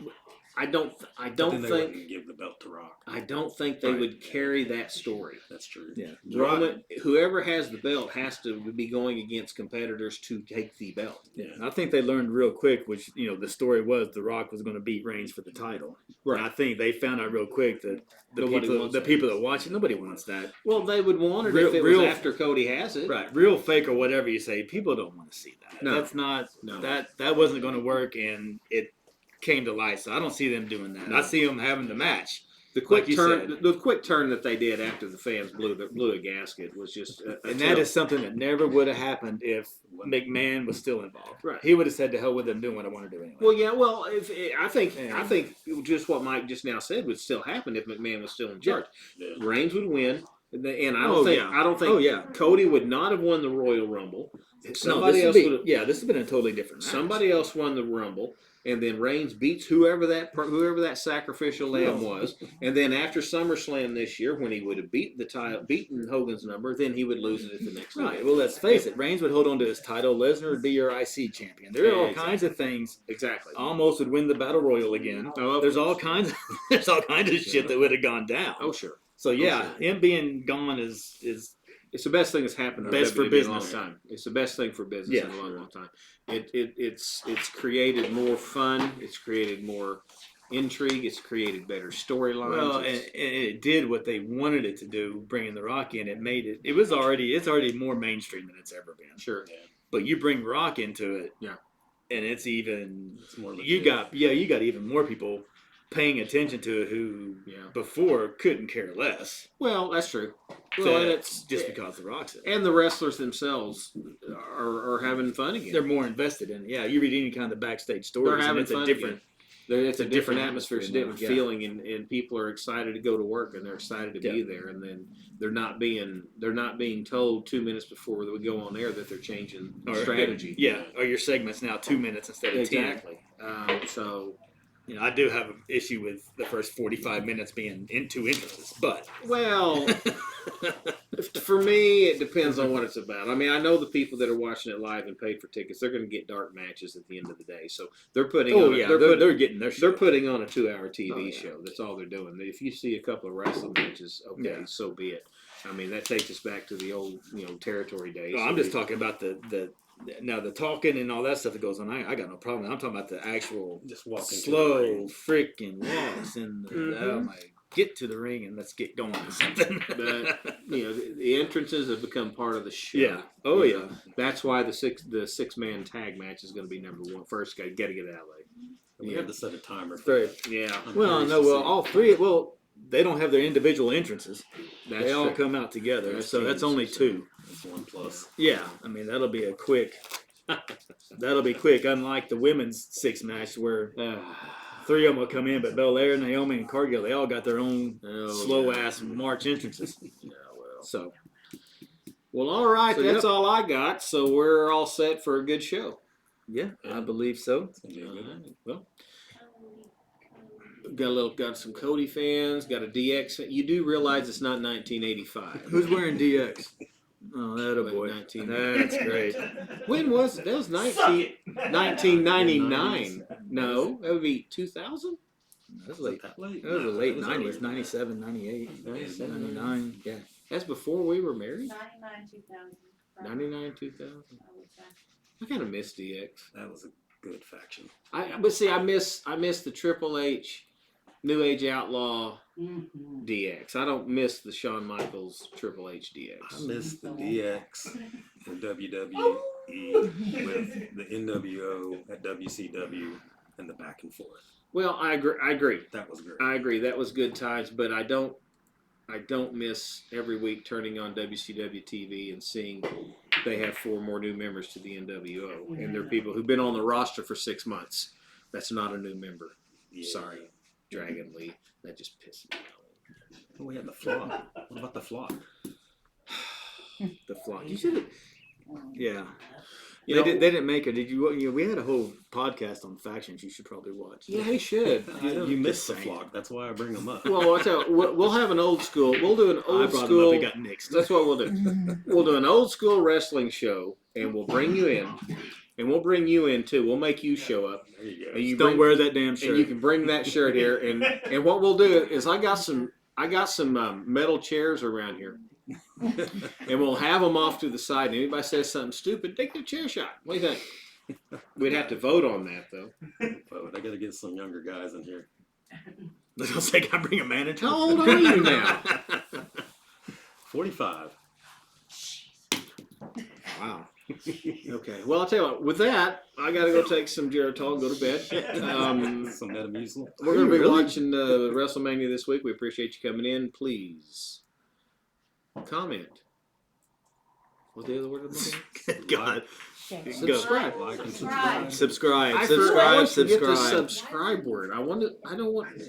I don't think give the belt to Rock. I don't think they would carry that story. That's true. Yeah, Roman, whoever has the belt has to be going against competitors to take the belt. Yeah, I think they learned real quick, which the story was The Rock was going to beat Reigns for the title. Right. And I think they found out real quick that the people that watch it, nobody wants that. Well, they would want it if it was after Cody has it. Right, real fake or whatever you say. People don't want to see that. No, that's not. No. That wasn't going to work, and it came to light. So I don't see them doing that. No. I see them having the match, The quick you turn, said. the quick turn that they did after the fans blew a gasket was just, And that is something that never would have happened if McMahon was still involved. Right. He would have said, "To hell with them, doing what I want to do anyway." Well, yeah. Well, I think just what Mike just now said would still happen if McMahon was still in charge. Yeah. Reigns would win, and I Oh, don't think yeah. I don't think Oh, yeah. Cody would not have won the Royal Rumble. Somebody else would have. Yeah, this has been a totally different match. Somebody else won the Rumble, and then Reigns beats whoever that sacrificial lamb was, and then after SummerSlam this year, when he would have beaten Hogan's number, then he would lose it at the next Right. night. Well, let's face it. Reigns would hold on to his title. Lesnar would be your IC champion. There are all kinds of things. Exactly. Almost would win the Battle Royal again. Oh, there's all kinds of shit that would have gone down. Oh, sure. So yeah, him being gone is it's the best thing that's happened to best WWE for business. in a long time. It's the best thing for business in a long time. It's created more fun. It's created more intrigue. It's created better storylines. Well, and it did what they wanted it to do, bringing The Rock in. It made it. It's already more mainstream than it's ever been. Sure. Yeah. But you bring Rock into it, Yeah. and it's more legit. you got even more people paying attention to it who before couldn't care less. Well, that's true. Well, and it's just because The Rock's in it. And the wrestlers themselves are having fun again. They're more invested in it. Yeah, you read any kind of backstage stories, They're having it's fun a different. It's a different atmosphere, it's a different Yeah. feeling, and people are excited to go to work, and they're excited to be there, and then they're not being told 2 minutes before we go on air that they're changing strategy. Yeah, or your segment's now 2 minutes instead of 10. Exactly. So. I do have an issue with the first 45 minutes being into entrances, but well, for me, it depends on what it's about. I mean, I know the people that are watching it live and paid for tickets, they're going to get dark matches at the end of the day. So they're putting they're getting their they're putting on a 2-hour TV show. That's all they're doing. If you see a couple of wrestling matches, so be it. I mean, that takes us back to the old, territory days. I'm just talking about the talking and all that stuff that goes on. I got no problem. I'm talking about the actual just walking slow freaking walks and get to the ring and let's get going or something. But the entrances have become part of the show. Yeah. Oh yeah. That's why the six-man tag match is going to be number one. First, got to get it out of the way. We have to set a timer. Well, no. Well, all three. Well, they don't have their individual entrances. They all come out together. That's only 2. That's 1+. Yeah, I mean that'll be quick. Unlike the women's 6 match where 3 of them will come in, but Belair, Naomi, and Cargill, they all got their own slow ass March entrances. Yeah, well. So, all right. That's all I got. So we're all set for a good show. Yeah, I believe so. Well. Got some Cody fans. Got a DX. You do realize it's not 1985. Who's wearing DX? Oh, that a boy. That's great. When was it? That was 1999. No, that would be 2000. That was late. That was the late 90s. 97, 98, 99. Yeah. That's before we were married. 99, 2000. 99, 2000. I kind of miss DX. That was a good faction. But see, I miss the Triple H, New Age Outlaw DX. I don't miss the Shawn Michaels Triple H DX. I miss the DX in WWE with the NWO at WCW and the back and forth. Well, I agree. That was great. I agree. That was good times, but I don't miss every week turning on WCW TV and seeing they have 4 more new members to the NWO, and they're people who've been on the roster for 6 months. That's not a new member. Yeah. Sorry, Dragon Lee. That just pisses me off. Oh, we had the flock. What about the flock? The flock. You should have. Yeah. They didn't make it. Did you? We had a whole podcast on factions. You should probably watch. Yeah, he should. You missed the flock. That's why I bring them up. Well, we'll have an old school. We'll do an old school. I brought them up. They got nixed. That's what we'll do. We'll do an old school wrestling show, and we'll bring you in, and we'll bring you in too. We'll make you show up. There you go. And you don't wear that damn shirt. And you can bring that shirt here, and what we'll do is I got some metal chairs around here. And we'll have them off to the side. And anybody says something stupid, take the chair shot. What do you think? We'd have to vote on that, though. But I got to get some younger guys in here. They'll say, "Can I bring a manager?" How old are you now? 45. Wow. Okay. Well, I'll tell you what. With that, I got to go take some Geritol, go to bed. Some Metamucil. We're going to be watching WrestleMania this week. We appreciate you coming in. Please comment. What's the other word I'm looking at? God. Subscribe. Like and Subscribe. Subscribe. I always forget the subscribe word. I don't want.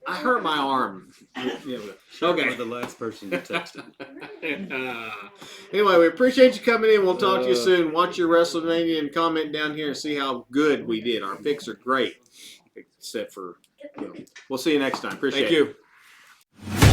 I hurt my arm. Yeah, okay. With the last person you texted. Anyway, we appreciate you coming in. We'll talk to you soon. Watch your WrestleMania and comment down here and see how good we did. Our picks are great, except for. We'll see you next time. Appreciate it. Thank you.